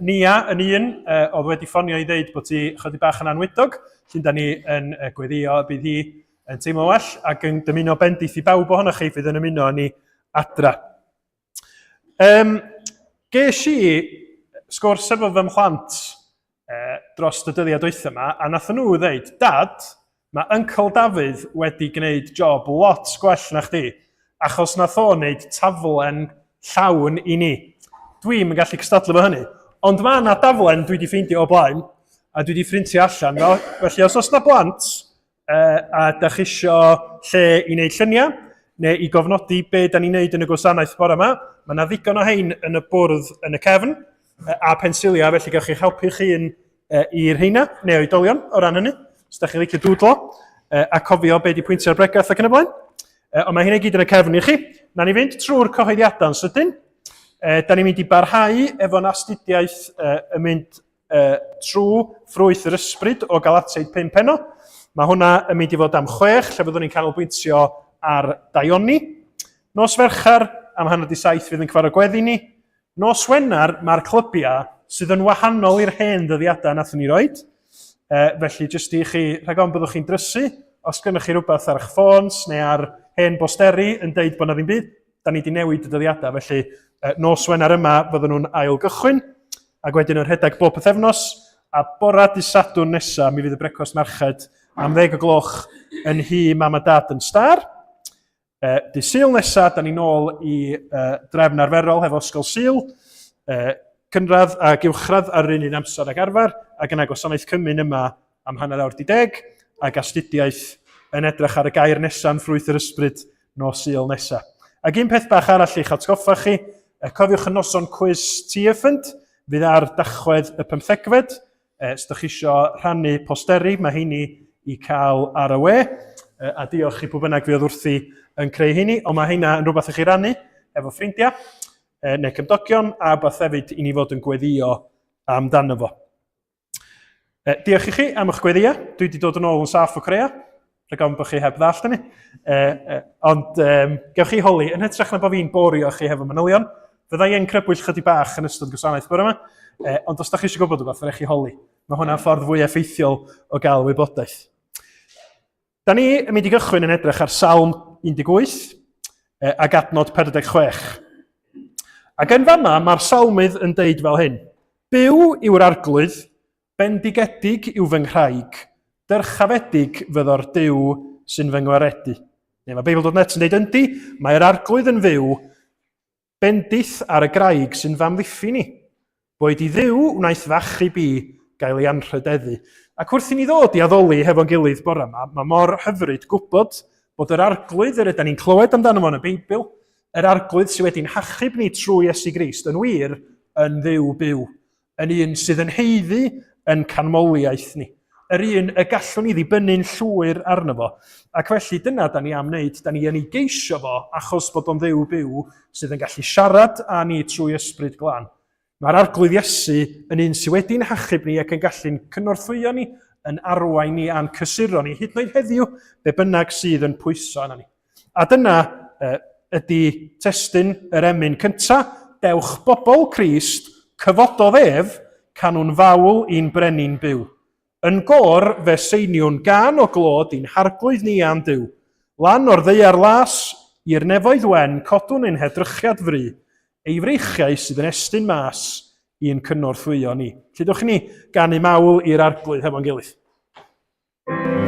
Nia yn un oedd wedi ffonio i ddeud bod hi chydig bach yn anwydog, sy'n da ni yn gweddio bydd hi yn teimlo well ac yn dymuno bendith i bawb ohonoch chi fydd yn ymuno ni adra. Ges i sgwrs efo fy mhlant dros y dyddiau dwytha yma, a nathon nhw ddeud, Dad, mae Uncle Dafydd wedi gwneud job lot gwell na chdi, achos nath o wneud taflen llawn i ni. Dwi'm yn gallu cystadlu fo hynny, ond mae yna daflen dwi wedi ffeindio o blaen, a dwi wedi ffrintio allan. Felly, os oes na blant, a da chi isio lle i wneud lluniau, neu i gofnodi be da ni'n neud yn y gwasanaeth bore yma, mae yna ddigon o hein yn y bwrdd yn y cefn, a pensilia, felly gallwch chi helpu chi i'r heina, neu oedolion o ran hynny, os da chi licio dwdlo, a cofio be di pwyntio'r bregath ac yn y blaen. Ond mae hynny gyd yn y cefn i chi. Na ni fynd trwy'r cyhoeddiadau'n sydyn. Da ni'n mynd i barhau efo'n astudiaeth yn mynd trwy ffrwyth yr ysbryd o Galateid 5 penno. Mae hwnna yn mynd i fod am 6, lle byddwn ni'n canolbwyntio ar Daioni. Nos Ferchar am 6:30 fydd yn cyfarfod gweddi ni. Nos Wener mae'r clybiau sydd yn wahanol i'r hen ddyddiadau nath ni roed. Felly, jyst i chi rhag on byddwch chi'n drysu, os gynnwch chi rhywbeth ar eich ffôns neu ar hen bosteri yn deud bod na ddim byd, da ni wedi newid y dyddiadau. Felly, nos Wener yma fydden nhw'n ail gychwyn, ac wedyn yn rhedeg bob pythefnos, a bora dydd Sadwrn nesaf mi fydd y brecwast merched am 10 o gloch yn hi mam a dad yn star. Dydd Sul nesaf, da ni'n ôl i drefn arferol hefo ysgol Sul, cynradd a uwchradd ar yr un amser ag arfer, ac yna Gwasanaeth Cymru yma am 9:10, ac astudiaeth yn edrych ar y gair nesaf yn ffrwyth yr ysbryd nos Sul nesaf. Ac un peth bach arall i'ch atgoffa chi, cofiwch y noson quiz TFND, fydd ar Tachwedd y 15fed, os ydych chi isio rhannu posteri, mae heini i cael ar y we, a diolch i pwy bynnag fydd wrthi yn creu heini, ond mae heina yn rhywbeth i chi rannu efo ffrindiau, neu cymdogion, a beth hefyd i ni fod yn gweddio amdano fo. Diolch i chi am eich gweddio. Dwi wedi dod yn ôl yn saff o crea, rhaid bod chi heb ddall ni. Ond gewch chi holi, yn hytrach na bod fi'n borio chi hefo manylion, fydda i yn crybwyll chydig bach yn ystod gwasanaeth bore yma, ond os da chi eisiau gwybod rhywbeth, fydda chi holi. Mae hwnna'n ffordd fwy effeithiol o gael wybodaeth. Da ni yn mynd i gychwyn yn edrych ar Salm 18 ac adnod 46. Ac yn fama mae'r salmydd yn deud fel hyn, Byw yw'r arglwydd, bendigedig yw fy nghraig, dyrchafedig fyddo'r Duw sy'n fy ngwaredu. Neu mae Beibl.net yn deud yndi, mae'r arglwydd yn fyw, bendith ar y graig sy'n famddiffyn ni. Boed i Dduw wnaeth fach i bi gael ei anrhydeddu. Ac wrth i ni ddod i addoli hefo'n gilydd bore yma, mae mor hyfryd gwybod bod yr arglwydd yr ydyn ni'n clywed amdano fo yn y Beibl, yr arglwydd sydd wedi'n hachub ni trwy Iesu Grist yn wir yn Dduw byw, yn un sydd yn heiddi yn canmoliaeth ni, yr un y gallwn ni ddibynnu'n llwyr arno fo. Ac felly dyna da ni am wneud, da ni yn ei geisio fo achos bod o'n Dduw byw sydd yn gallu siarad â ni trwy ysbryd glân. Mae'r arglwydd Iesu yn un sydd wedi'n hachub ni ac yn gallu'n cynorthwyo ni, yn arwain ni a'n cysuro ni, hyd yn oed heddiw, be bynnag sydd yn pwyso arno ni. A dyna ydy testun yr emyn cynta, dewch bobl Crist, cyfododd ef, canwn fawl i'n brenin byw. Yn gor fe seiniwn gan o glod i'n harglwydd ni am Duw. Lan o'r ddeiar las, i'r nefoedd wen, codwn ein hedrychiad fri, ei freichiau sydd yn estyn mas i'n cynorthwyo ni. Llydwch ni gan ei mawl i'r arglwydd hefo'n gilydd. Amen.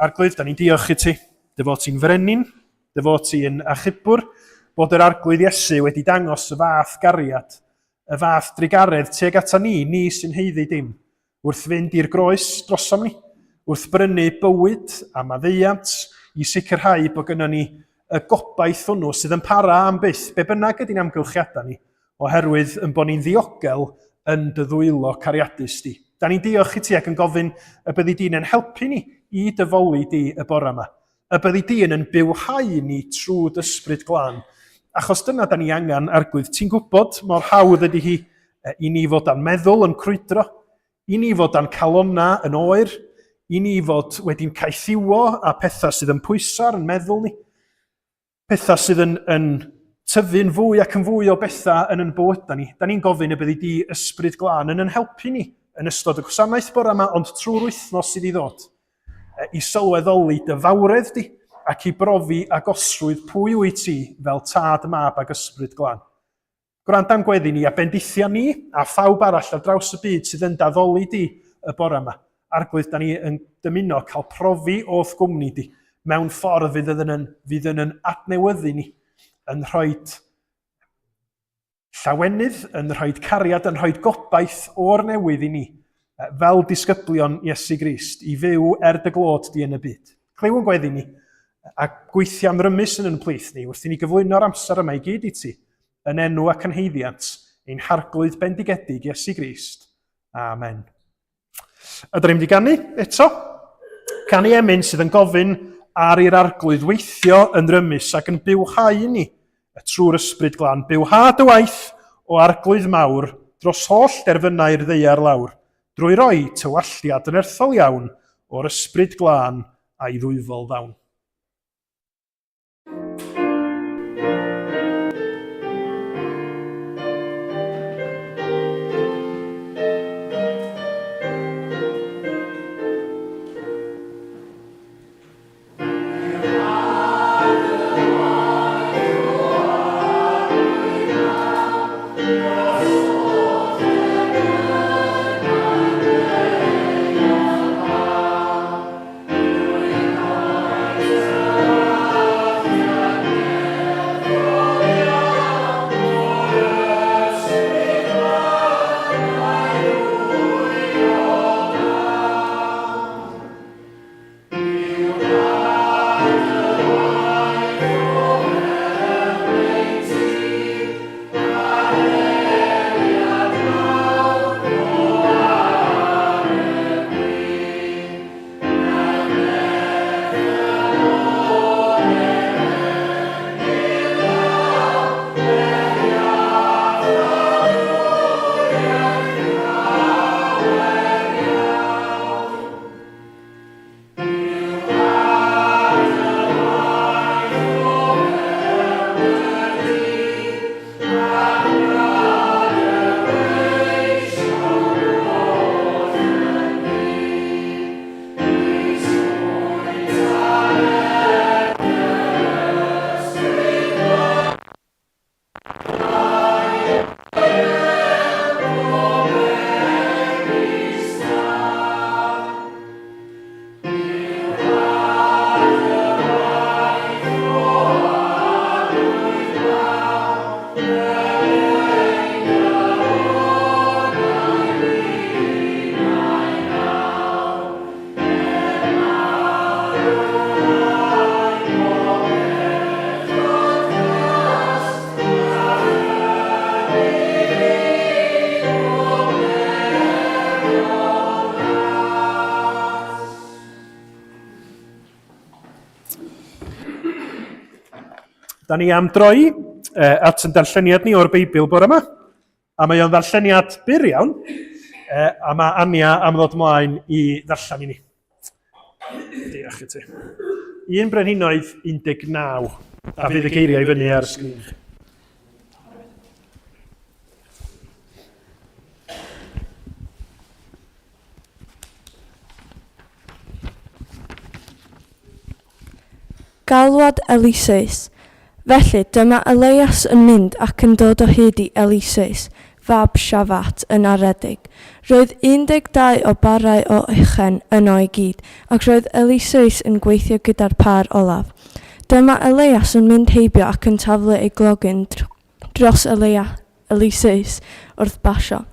Arglwydd, da ni'n diolch i ti. Dy fod ti'n frenin, dy fod ti'n achubwr, bod yr arglwydd Iesu wedi dangos y fath gariad, y fath drigaredd tuag ata ni sy'n heiddi dim, wrth fynd i'r groes drosom ni, wrth brynu bywyd a maddeuant i sicrhau bod gynnon ni y gobaith hwnnw sydd yn para am byth, be bynnag ydy'n amgylchiadau ni, oherwydd yn bod ni'n ddiogel yn dy ddwylo cariadus di. Da ni'n diolch i ti ac yn gofyn y byddi di'n yn helpu ni i dyfolu di y bore yma. Y byddi di'n yn bywhau ni trwy dysbryd glân. Achos dyna da ni angen arglwydd. Ti'n gwybod mor hawdd ydy hi i ni fod yn meddwl yn crwydro, i ni fod yn calonna yn oer, i ni fod wedi'n caethiwo a pethau sydd yn pwysar yn meddwl ni, pethau sydd yn tyfu'n fwy ac yn fwy o bethau yn bywydau ni. Da ni'n gofyn y byddi di ysbryd glân yn helpu ni yn ystod y gwasanaeth bore yma, ond trwy'r wythnos sydd i ddod, i sylweddoli dy fawredd di ac i brofi agosrwydd pwy wyt ti fel tad, mab ac ysbryd glân. Gwranda'n gweddi ni a bendithiau ni a phawb arall ar draws y byd sydd yn daddoli di y bore yma. Arglwydd, da ni yn dymuno cael profi o'th gwmni di mewn ffordd fydd yn adnewyddu ni, yn rhoi llawenydd, yn rhoi cariad, yn rhoi gobaith o'r newydd i ni, fel disgyblion Iesu Grist, i fyw dy glod di yn y byd. Clyw yn gweddi ni, a gweithio am rymus yn plith ni, wrth i ni gyflwyno'r amser yma i gyd i ti, yn enw ac yn heiddiant, ein harglwydd bendigedig Iesu Grist. Amen. Ydym ni'n mynd i ganu eto? Canu emyn sydd yn gofyn ar i'r arglwydd weithio yn rymus ac yn bywhau ni trwy'r ysbryd glân. Bywha dy waith o arglwydd mawr dros holl derfynau'r ddeiar lawr, drwy roi tywalliad yn erthol iawn o'r ysbryd glân a'i ddwyfol ddawn. Da ni am droi at yn darlleniad ni o'r Beibl bore yma. A mae o'n darlleniad byr iawn, a mae Ania am ddod mlaen i ddarllen i ni. Diolch i ti. 1 Brenhinoedd 19, a fydd y geiriau i fyny ar y sgrin. Galwad Eliseus. Felly dyma Elias yn mynd ac yn dod o hyd i Eliseus, fab Siafat yn aredig. Roedd 12 o barau o uchen yno I gyd, ac roedd Eliseus yn gweithio gyda'r par olaf. Dyma Elias yn mynd heibio ac yn taflu ei glogyn dros Eliseus wrth basio.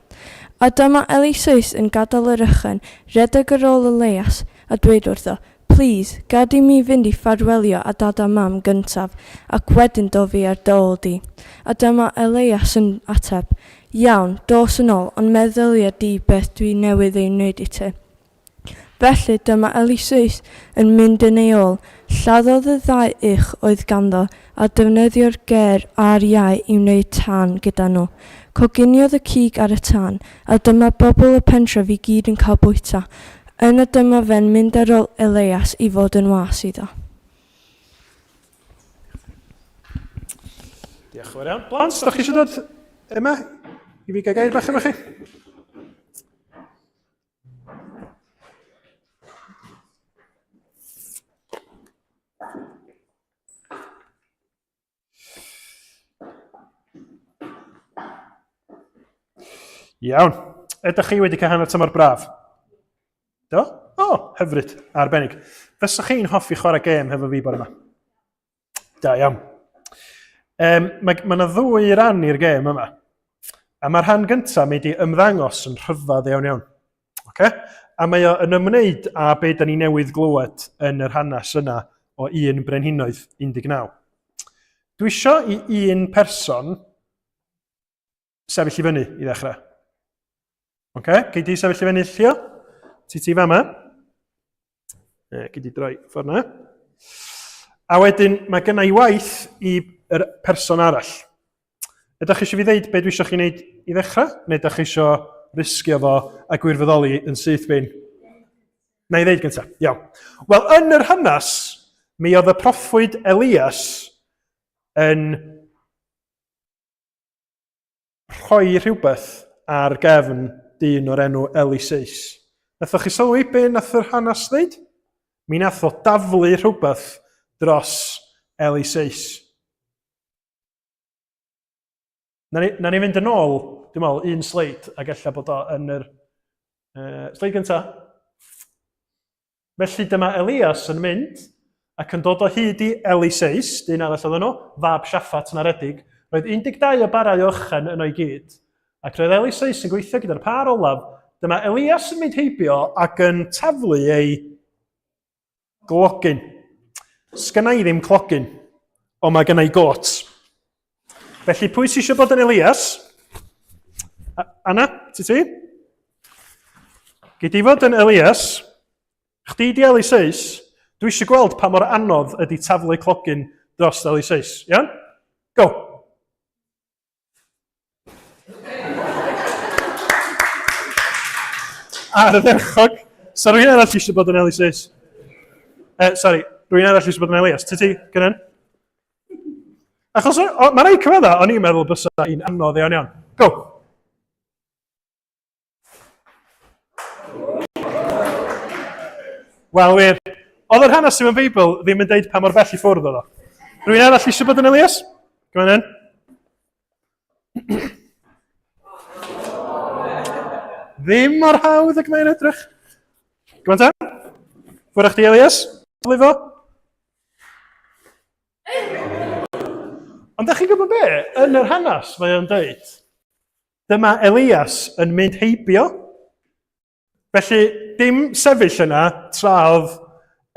A dyma Eliseus yn gadael yr ychen, redeg ar ôl Elias a dweud wrtho, Please, gad I mi fynd I ffarwelio a dad a mam gyntaf, ac wedyn do fi ar dy ôl di. A dyma Elias yn ateb, Iawn, dos yn ôl, ond meddylia di beth dwi newydd ei wneud I ti. Felly dyma Eliseus yn mynd yn ei ôl, lladdodd y ddau uch oedd ganddo, a defnyddio'r ger a'r iau I wneud tân gyda nhw. Coginiodd y cig ar y tân, a dyma bobl y pentref I gyd yn cael bwyta. Yna dyma fe'n mynd ar ôl Elias I fod yn was iddo. Diolch yn fawr iawn. Blant, ydych chi eisiau dod yma I fi gael gair bach yma chi? Iawn. Ydych chi wedi cael hanner tymor braf? Do? O, hyfryd, arbennig. Fysach chi'n hoffi chwarae gêm hefo fi bore yma? Da, iawn. Mae yna ddwy ran i'r gêm yma. A mae'r rhan gyntaf mae wedi ymddangos yn rhyfedd iawn. Okay? A mae o yn ymwneud â be da ni newydd glywed yn yr hanes yna o 1 Brenhinoedd 19. Dwi isio I un person sefyll I fyny I ddechrau. Okay? Gei di sefyll I fyny Llio? Ti fama? Gei di droi ffordd na. A wedyn mae genna I waith I'r person arall. Ydych chi eisiau fi ddeud beth dwi eisiau chi wneud I ddechrau? Neu ydych chi eisiau risgio fo a gwirfoddoli yn syth bin? Na I ddeud gyntaf. Iawn. Wel, yn yr hanes, mi oedd y proffwyd Elias yn rhoi rhywbeth ar gefn dyn o'r enw Eliseus. Nathoch chi sylwi be nath yr hanes ddeud? Mi nath o daflu rhywbeth dros Eliseus. Na ni fynd yn ôl, dwi'n meddwl, un sleid, ac ella bod o yn yr sleid gyntaf. Felly dyma Elias yn mynd, ac yn dod o hyd I Eliseus, dyn arall oedd yno, fab Siafat yn aredig, roedd 12 o barau o ychen yno I gyd, ac roedd Eliseus yn gweithio gyda'r par olaf, dyma Elias yn mynd heibio ac yn taflu ei glogyn. Sgynna I ddim clogyn, ond mae gynna I got. Felly, pwy sy'n eisiau bod yn Elias? Anna, ti? Gei di fod yn Elias. Chdi di Eliseus. Dwi eisiau gweld pa mor anodd ydy taflu clogyn dros Eliseus. Iawn? Go! Ar y dderchog. So rwy'n arall eisiau bod yn Eliseus. Rwy'n arall eisiau bod yn Elias. Ti, gynnyn? Achos mae rai cyfedda, o'n i'n meddwl bysa un anodd iawn. Go! Wel, wir. Oedd yr hanes sy'n Beibl ddim yn deud pa mor bell I ffwrdd o. Rwy'n arall eisiau bod yn Elias? Come on. Ddim mor hawdd ac mae'n edrych. Come on ten. Fwrach di Elias? Lifo? Ond da chi'n gwybod be? Yn yr hanes mae o'n dweud, dyma Elias yn mynd heibio. Felly, dim sefyll yna tra oedd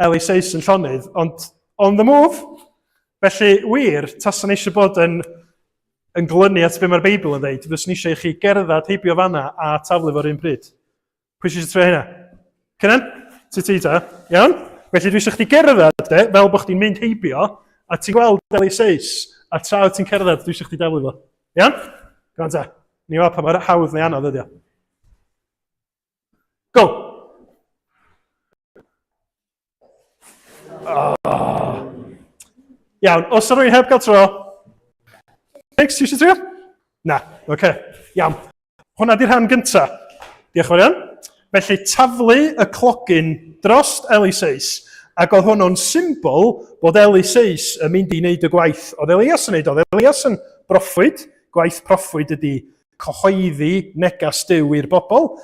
Eliseus yn llonydd, ond on the move. Felly, wir, tasan ni eisiau bod yn glynu at be mae'r Beibl yn dweud, fes ni eisiau chi gerdded heibio fanna a taflu fo'r un pryd. Pwy eisiau troi hynna? Cynan? Ti ta? Iawn? Felly, dwi eisiau chdi gerdded, fel bod chdi'n mynd heibio, a ti'n gweld Eliseus, a tra ti'n cerdded, dwi eisiau chdi daflu fo. Iawn? Gwan ta. Ni wa pa mae'r hawdd neu anodd ydi o. Go! Iawn, os ydw i'n heb gael tro. Next, ti eisiau trio? Na, oce. Iawn. Hwna di'r rhan gynta. Diolch yn fawr iawn. Felly taflu y clogyn dros Eliseus, ac oedd hwnnw'n symbol bod Eliseus yn mynd I wneud y gwaith oedd Elias yn wneud. Oedd Elias yn broffwyd, gwaith proffwyd ydy cyhoeddi negas Duw i'r bobl.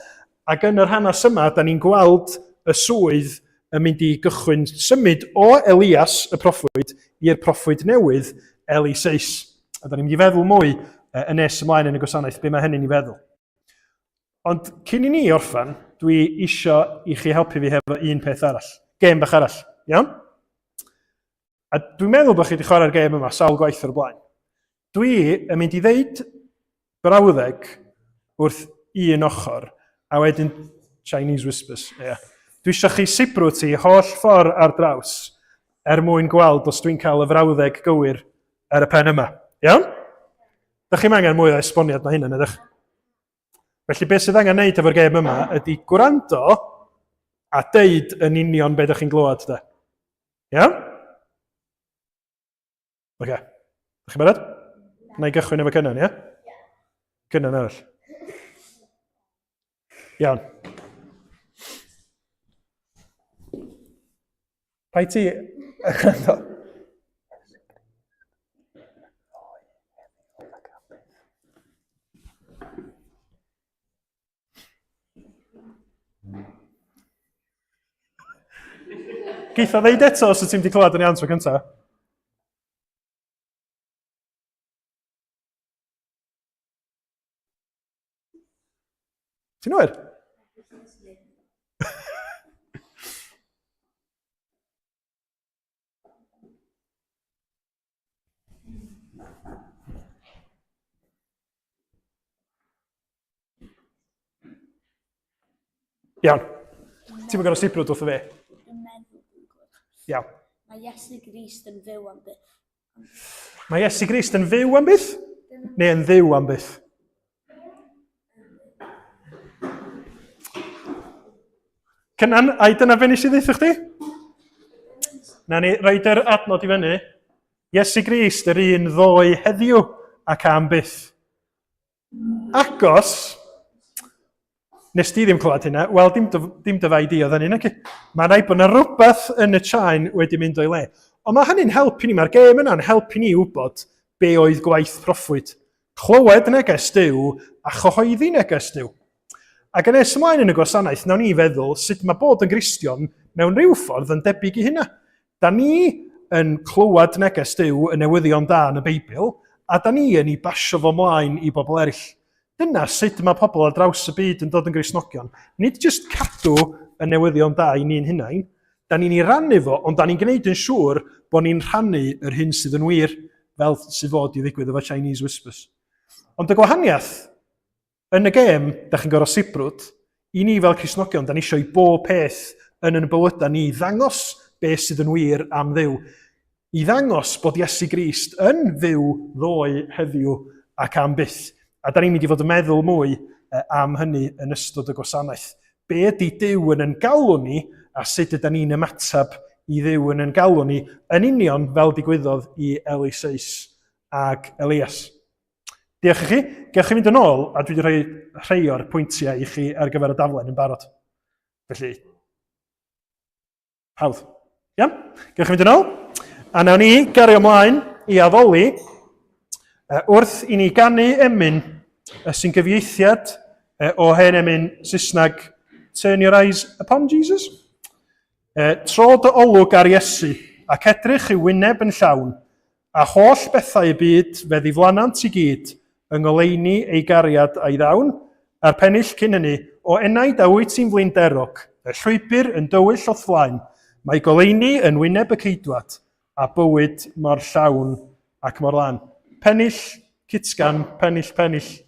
Ac yn yr hanes yma, da ni'n gweld y swydd yn mynd i gychwyn symud o Elias, y proffwyd, i'r proffwyd newydd, Eliseis. A da ni'n mynd i feddwl mwy yn nes ymlaen yn y gwasanaeth, be mae hynny'n i feddwl. Ond cyn i ni orffan, dwi isio i chi helpu fi hefo un peth arall. Gêm bach arall, iawn? A dwi'n meddwl bod chi wedi chwarae'r gêm yma sawl gwaith o'r blaen. Dwi yn mynd i ddeud brawddeg wrth un ochr, a wedyn Chinese whispers. Yeah. Dwi eisiau chi sibrw ti holl ffordd ar draws mwyn gweld os dwi'n cael y frawddeg gywir ar y pen yma. Iawn? Dych chi'n angen mwy o esboniad na hynny, ydych? Felly beth sydd angen neud efo'r gêm yma ydy gwrando a deud yn union beth ydych chi'n glywed. Iawn? Oce. Dych chi'n barod? Na i gychwyn efo cynnan, ia? Cynnan arall. Iawn. Pai ti... Geith o ddeud eto os ti'n wedi clywed yn iawn tro cyntaf? Ti'n oer? Iawn. Ti'n mynd gorau sibrwd wrth o fe? Dwi'n meddwl dwi'n gwybod. Iawn. Mae Iesu Grist yn fyw am byth. Mae Iesu Grist yn fyw am byth? Neu yn dduw am byth? Cynnan, a dyna fe nes i ddeitha chdi? Na ni, roed yr adnod i fyny. Iesu Grist yr un ddoe heddiw ac am byth. Agos, nes ti ddim clywed hynna, wel, dim dyfai di oedd hynny, naci. Mae'n rhaid bod yna rhywbeth yn y chain wedi mynd o'i le. Ond mae hynny'n helpu ni, mae'r gêm yna'n helpu ni wybod be oedd gwaith proffwyd. Clywed neges Duw a chyhoeddi neges Duw. Ac yn nes ymlaen yn y gwasanaeth, nawn ni feddwl sut mae bod yn Gristion mewn rhyw ffordd yn debyg i hynna. Da ni yn clywed neges Duw yn newyddion da yn y Beibl, a da ni yn ei basio fo mlaen i bobl eraill. Dyna sut mae pobl ar draws y byd yn dod yn Gristnogion. Nid jyst cadw y newyddion da i ni'n hunain, da ni'n ei rannu fo, ond da ni'n gwneud yn siŵr bod ni'n rhannu yr hyn sydd yn wir, fel sydd fod i ddigwydd efo Chinese whispers. Ond y gwahaniaeth, yn y gêm, da chi'n gorau sibrwd, i ni fel Cristnogion, da ni eisiau i bob peth yn bywydau ni ddangos beth sydd yn wir am Dduw. I ddangos bod Iesu Grist yn fyw ddoe heddiw ac am byth. A da ni'n mynd i fod yn meddwl mwy am hynny yn ystod y gwasanaeth. Be ydy Duw yn galw ni a sut ydyn ni'n ymatab i Dduw yn galw ni yn union fel digwyddodd i Eliseis ag Elias. Diolch i chi. Gewch chi fynd yn ôl a dwi wedi rhoi rhai o'r pwyntiau i chi ar gyfer y daflen yn barod. Felly, hawdd. Iawn? Gewch chi fynd yn ôl? A nawn ni gario ymlaen i addoli wrth i ni ganu emyn sy'n gyfieithiad o hen emyn Saesneg Turn Your Eyes Upon Jesus. Tro dy olwg ar Iesu ac edrych i'w wyneb yn llawn a holl bethau y byd fe ddiflannant i gyd yng ngoleuni ei gariad a'i ddawn a'r pennill cyn hynny o enaid a wyt sy'n flinderog, y llwybr yn dywyll o'th flaen, mae goleuni yn wyneb y ceidwad a bywyd mor llawn ac mor lan. Pennill, cytsgan, pennill,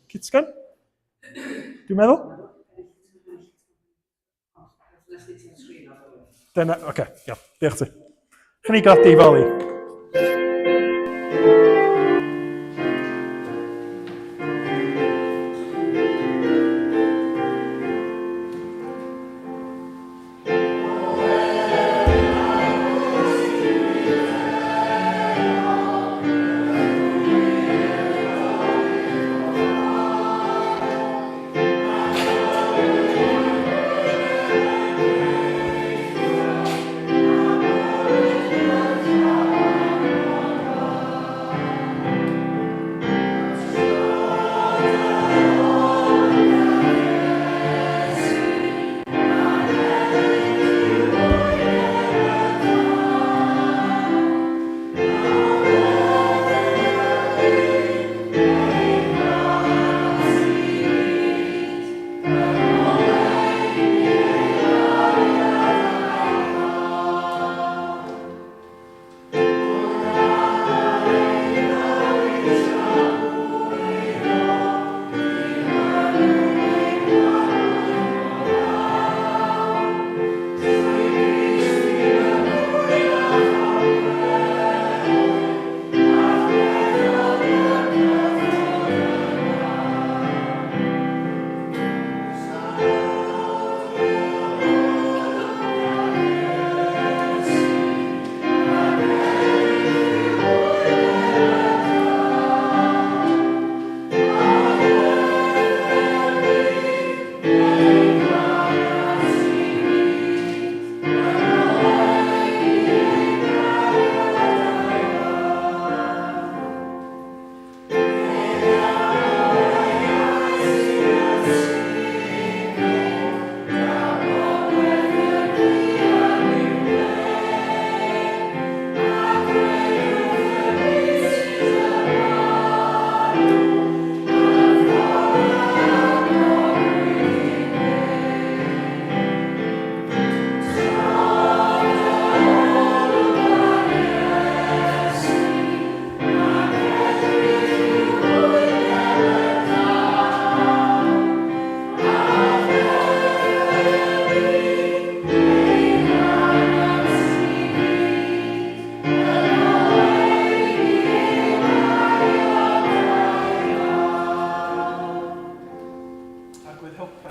cytsgan? Dwi'n meddwl? Dyna, oce, iawn, diolch ti. Chyn i godi i foli.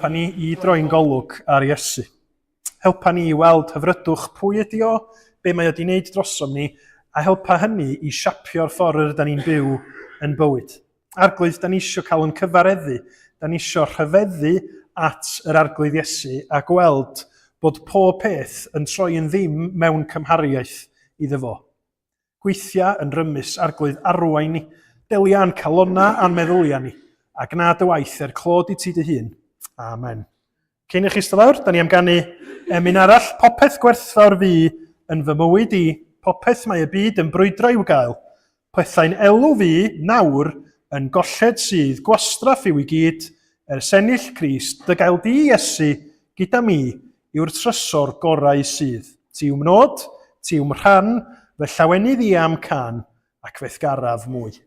helpa ni i droi'n golwg ar Iesu. Helpa ni i weld hyfrydwch pwy ydi o, be mae o wedi wneud drosom ni, a helpa hynny i siapio'r ffordd da ni'n byw yn bywyd. Arglwydd, da ni eisiau cael yn cyfareddu, da ni eisiau rhyfeddu at yr arglwydd Iesu a gweld bod pob peth yn troi yn ddim mewn cymhariaeth iddo fo. Gweithia yn rymus arglwydd arwain ni, delia'n calonna a'n meddylia ni, a gnad y waith clod i ti dy hun. Amen. Cyn i chi ystod lawr, da ni am ganu emyn arall, popeth gwerthfawr fi yn fy mywyd i, popeth mae y byd yn brwydro i'w gael. Pethau'n elw fi nawr yn golled sydd gwastraff i'w i gyd, sennill Crist, dy gael di Iesu gyda mi yw'r trysor gorau sydd. Ti yw'n nod, ti yw'n rhan, fy llawenydd i am can ac feth garaf mwy.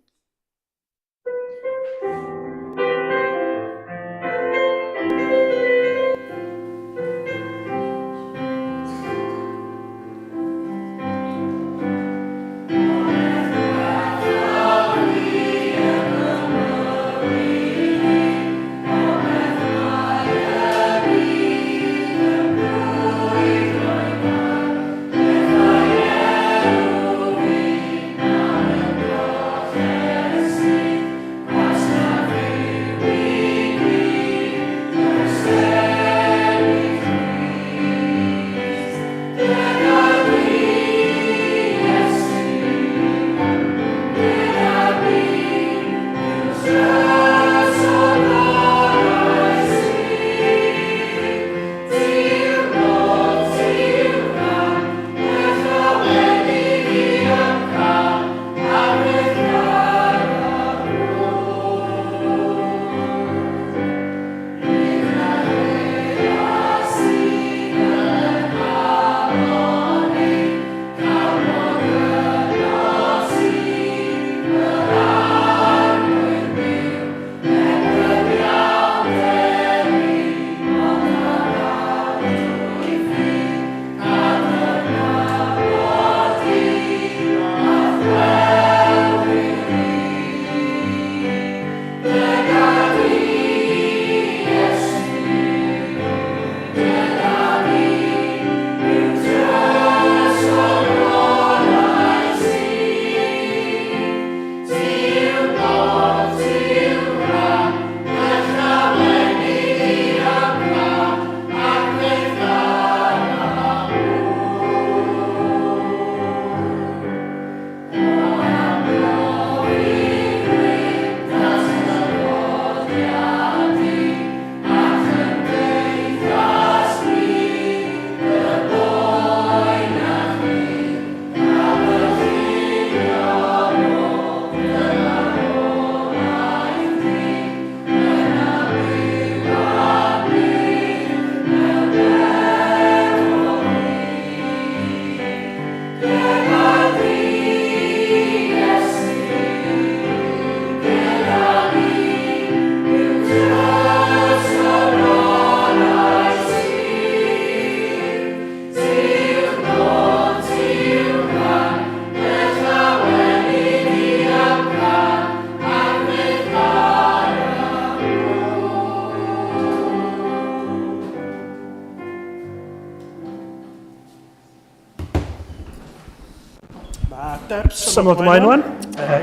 Symud ymlaen wan,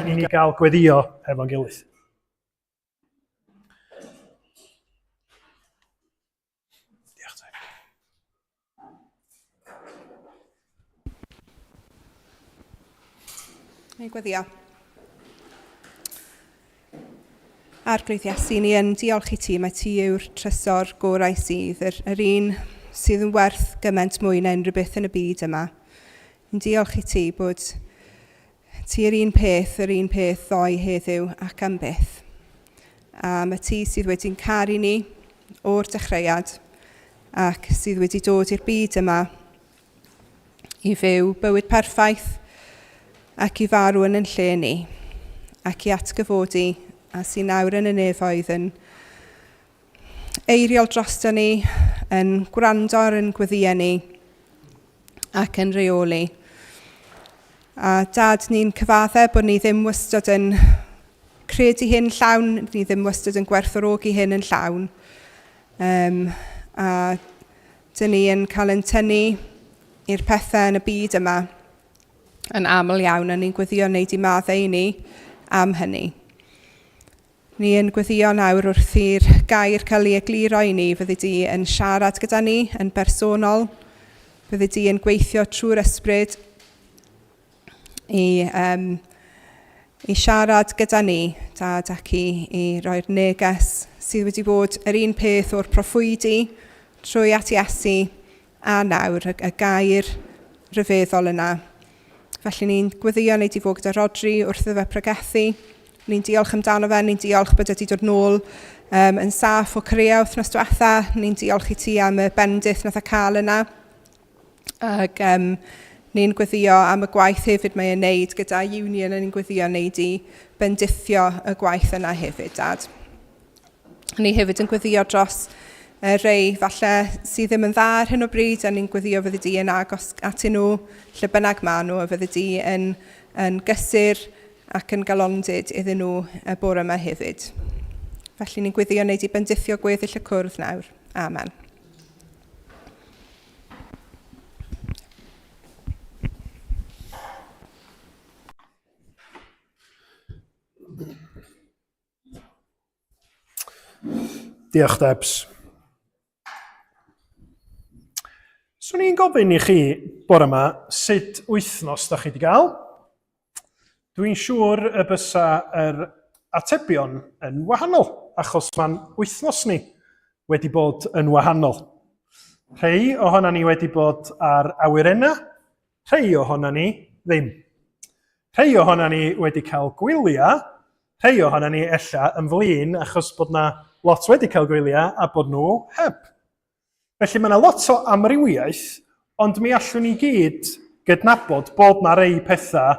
i ni gael gweddio efo'n gilydd. Diolch te. Ei gweddio. Arglwydd Iesu, ni yn diolch i ti, mae ti yw'r trysor gorau sydd, yr un sydd yn werth gymaint mwy na unrhyw beth yn y byd yma. Yn diolch i ti bod ti yr un peth ddoe heddiw ac am byth. A mae ti sydd wedi'n caru ni o'r dechreuad ac sydd wedi dod i'r byd yma i fyw bywyd perffaith ac i farw yn lle ni ac i atgyfodi a sy'n nawr yn y nefoedd yn eiriol drosto ni, yn gwrando ar yn gweddio ni ac yn reoli. A Dad, ni'n cyfaddau bod ni ddim wastad yn credu hyn llawn, ni ddim wastad yn gwerthfawrogi hyn yn llawn. A dyn ni yn cael yn tynnu i'r pethau yn y byd yma yn aml iawn, a ni'n gweddio wneud i maddau ni am hynny. Ni yn gweddio nawr wrth i'r gair cael ei egluro i ni, fyddi di yn siarad gyda ni yn bersonol, fyddi di yn gweithio trwy'r ysbryd i siarad gyda ni, Dad, ac i roi'r neges sydd wedi bod yr un peth o'r proffwydi trwy at Iesu a nawr, y gair rhyfeddol yna. Felly ni'n gweddio wneud i fod gyda Rhodri wrth iddo fe pregethu. Ni'n diolch amdano fe, ni'n diolch bod wedi dod nôl yn saff o Corea wythnos diwetha. Ni'n diolch i ti am y bendith nath a cael yna. Ac ni'n gweddio am y gwaith hefyd mae'n wneud gyda Union, a ni'n gweddio wneud i bendithio y gwaith yna hefyd, Dad. Ni hefyd yn gweddio dros rei falle sydd ddim yn dda ar hyn o bryd, a ni'n gweddio fyddi di yn agos atyn nhw lle bynnag ma nhw, a fyddi di yn gysur ac yn galondyd iddyn nhw y bore yma hefyd. Felly ni'n gweddio wneud i bendithio gweddill y cwrdd nawr. Amen. Diolch, Debs. Swn i'n gofyn i chi bore yma sut wythnos da chi wedi gael. Dwi'n siŵr y bysa yr atebion yn wahanol, achos mae'n wythnos ni wedi bod yn wahanol. Rhei ohona ni wedi bod ar awyrennau, rhei ohona ni ddim. Rhei ohona ni wedi cael gwyliau, rhei ohona ni ella yn flin achos bod na lot wedi cael gwyliau a bod nhw heb. Felly mae yna lot o amrywiaeth, ond mi allwn ni gyd gydnabod bod na rei pethau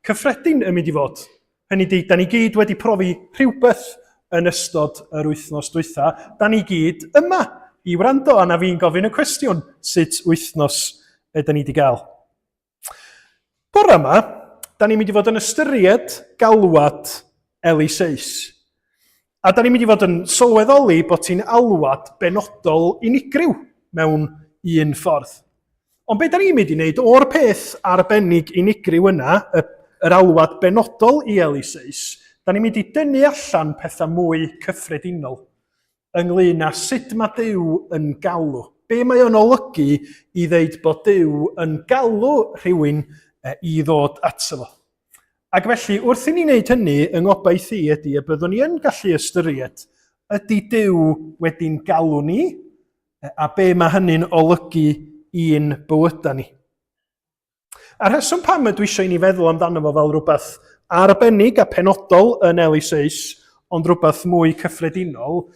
cyffredin yn mynd i fod. Hynny di, da ni gyd wedi profi rhywbeth yn ystod yr wythnos dwytha. Da ni gyd yma i wrando, a na fi'n gofyn y cwestiwn sut wythnos ydyn ni wedi gael. Bore yma, da ni'n mynd i fod yn ystyried galwad Eliseis. A da ni'n mynd i fod yn sylweddoli bod hi'n alwad benodol unigryw mewn un ffordd. Ond be da ni'n mynd i wneud o'r peth arbennig unigryw yna, yr alwad benodol i Eliseis, da ni'n mynd i dynnu allan pethau mwy cyffredinol ynglyn â sut mae Duw yn galw. Be mae o'n olygu i ddeud bod Duw yn galw rhywun i ddod ato fo. Ac felly, wrth i ni wneud hynny, yng ngobaith i ydy, y byddwn ni yn gallu ystyried, ydy Duw wedi'n galw ni, a be mae hynny'n olygu i'n bywydau ni. A'r rheswm pam ydw eisiau i ni feddwl amdano fo fel rhywbeth arbennig a penodol yn Eliseis, ond rhywbeth mwy cyffredinol,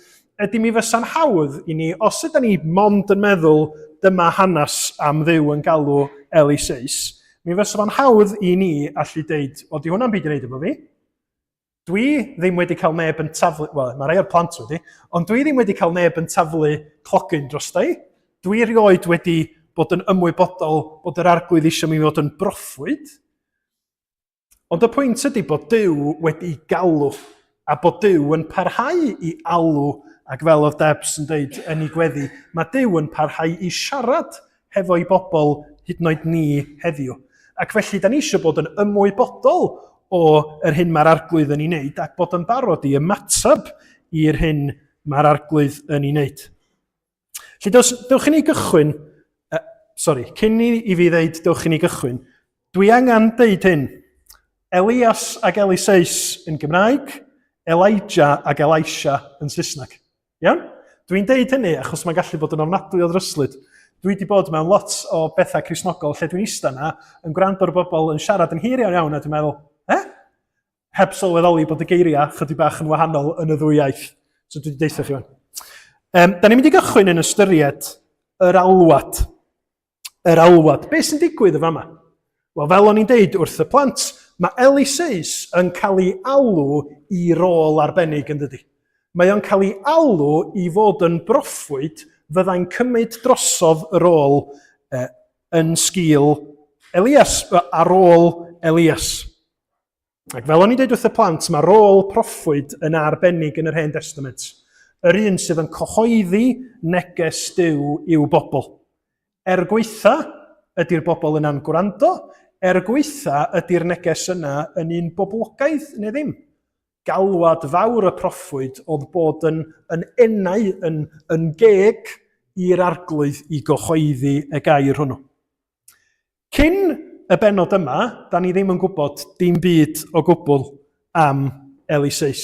ydy mi fysa'n hawdd i ni, os ydym ni mond yn meddwl dyma hanes am Dduw yn galw Eliseis, mi fysa'n hawdd i ni allu deud, o di hwnna'n byd i wneud efo fi? Dwi ddim wedi cael neb yn taflu, wel, mae rai o'r plant wedi, ond dwi ddim wedi cael neb yn taflu clogyn drostai. Dwi erioed wedi bod yn ymwybodol bod yr arglwydd eisiau mi fod yn broffwyd. Ond y pwynt ydy bod Duw wedi galw, a bod Duw yn parhau i alw, ac fel oedd Debs yn dweud yn ei gweddi, mae Duw yn parhau i siarad hefo'i bobl hyd yn oed ni heddiw. Ac felly, da ni eisiau bod yn ymwybodol o yr hyn mae'r arglwydd yn ei wneud, ac bod yn barod i ymateb i'r hyn mae'r arglwydd yn ei wneud. Felly, dewch i ni gychwyn, cyn i fi ddeud dewch i ni gychwyn, dwi angen deud hyn. Elias ac Eliseis yn Gymraeg, Elijah ac Elisha yn Saesneg. Iawn? Dwi'n deud hynny achos mae'n gallu bod yn ofnadwy o ddryslyd. Dwi wedi bod mewn lot o bethau Cristnogol lle dwi'n eistedd yna yn gwrando ar bobl yn siarad yn hir iawn a dwi'n meddwl, heb sylweddoli bod y geiriau chydig bach yn wahanol yn y ddwy iaith. So dwi wedi deitha chi fan. Da ni'n mynd i gychwyn yn ystyried yr alwad. Yr alwad. Be sy'n digwydd y fama? Wel, fel o'n i'n deud wrth y plant, mae Eliseis yn cael ei alw i rôl arbennig yn dydi. Mae o'n cael ei alw i fod yn broffwyd fyddai'n cymryd drosodd y rôl yn sgil Elias, ar ôl Elias. Ac fel o'n i'n deud wrth y plant, mae rôl proffwyd yn arbennig yn yr Hen Testament. yr un sydd yn cyhoeddi neges Duw i'w bobl. Gweitha ydy'r bobl yna'n gwrando, gweitha ydy'r neges yna yn un boblogaidd neu ddim. Galwad fawr y proffwyd oedd bod yn enau, yn geg i'r arglwydd i gyhoeddi y gair hwnnw. Cyn y benod yma, da ni ddim yn gwybod dim byd o gwbl am Eliseis.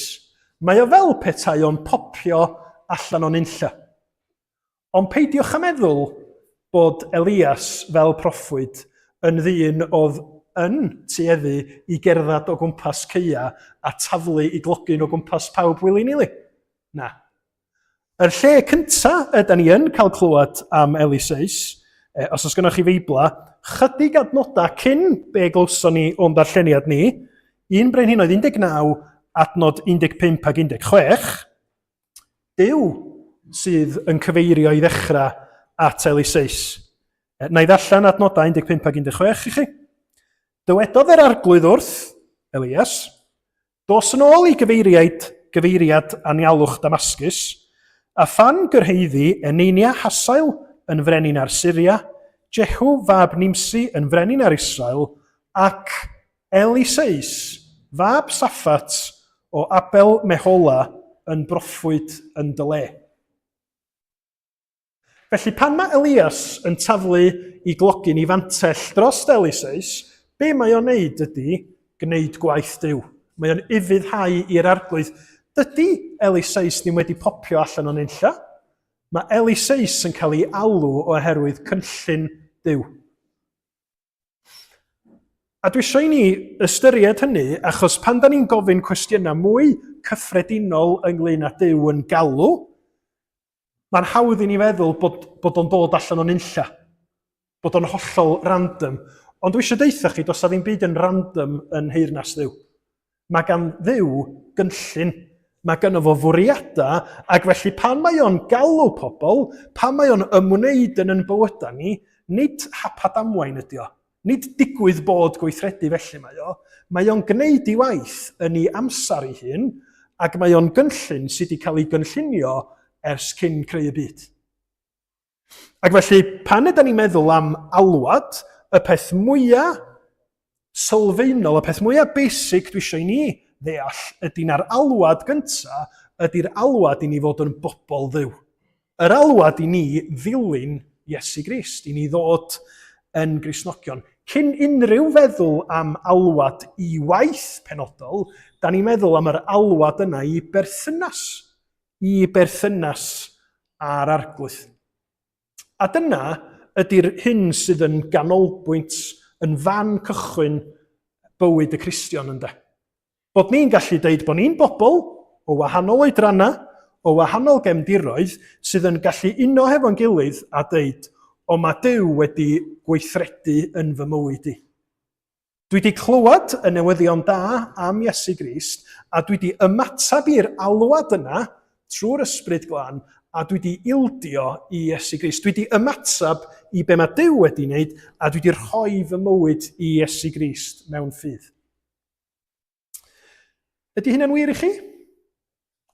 Mae o fel petai o'n popio allan o'n unlla. Ond peidiwch a meddwl bod Elias fel proffwyd yn ddyn oedd yn tueddu i gerdded o gwmpas ceia a taflu i glogyn o gwmpas pawb willy-nilly. Na. Yr lle cyntaf ydyn ni yn cael clywed am Eliseis, os oes gennych chi feibla, chydig adnodau cyn be glywson ni o'n darlleniad ni, 1 Brenhinoedd 19, adnod 15 ac 16, Duw sydd yn cyfeirio i ddechrau at Eliseis. Na i ddarllen adnodau 15 ac 16 i chi. Dywedodd yr arglwydd wrth, Elias, dos yn ôl i gyfeiriad anialwch Damascus, a phan gyrheiddi Eneinia Hasael yn frenin ar Syria, Jehu fab Nimsi yn frenin ar Israel, ac Eliseis, fab Saffat o Abel Mehola yn broffwyd yn dy le. Felly pan mae Elias yn taflu i glogyn i fantell dros Eliseis, be mae o'n neud ydy gwneud gwaith Duw. Mae o'n ufuddhau i'r arglwydd. Dydy Eliseis ddim wedi popio allan o'n unlla. Mae Eliseis yn cael ei alw oherwydd cynllun Duw. A dwi eisiau i ni ystyried hynny achos pan da ni'n gofyn cwestiynau mwy cyffredinol ynglyn â Duw yn galw, mae'n hawdd i ni feddwl bod o'n dod allan o'n unlla, bod o'n hollol random. Ond dwi eisiau deitha chi, does ddim byd yn random yn heyrnas Dduw. Mae gan Dduw gynllun, mae gan fo fwriadau, ac felly pan mae o'n galw pobl, pan mae o'n ymwneud yn bywydau ni, nid hapad amwain ydi o. Nid digwydd bod gweithredu felly mae o'n gwneud ei waith yn ei amser ei hun, ac mae o'n gynllun sydd wedi cael ei gynllunio ers cyn creu y byd. Ac felly, pan ydym ni'n meddwl am alwad, y peth mwyaf sylfaenol, y peth mwyaf basic dwi eisiau i ni ddeall ydy na'r alwad gyntaf, ydy'r alwad i ni fod yn bobl Dduw. Yr alwad i ni ddilyn Iesu Grist, i ni ddod yn Gristnogion. Cyn unrhyw feddwl am alwad i waith penodol, da ni'n meddwl am yr alwad yna i berthynas a'r arglwydd. A dyna ydy'r hyn sydd yn ganolbwynt yn fan cychwyn bywyd y Cristion ynde. Bod ni'n gallu deud bod ni'n bobl o wahanol oedrannau, o wahanol gefndiroedd, sydd yn gallu uno hefo'n gilydd a deud, o mae Duw wedi gweithredu yn fy mywyd i. Dwi wedi clywed y newyddion da am Iesu Grist, a dwi wedi ymatab i'r alwad yna trwy'r Ysbryd Glân, a dwi wedi ildio i Iesu Grist. Dwi wedi ymatab i be mae Duw wedi wneud, a dwi wedi rhoi fy mywyd i Iesu Grist mewn ffydd. Ydy hynna'n wir i chi?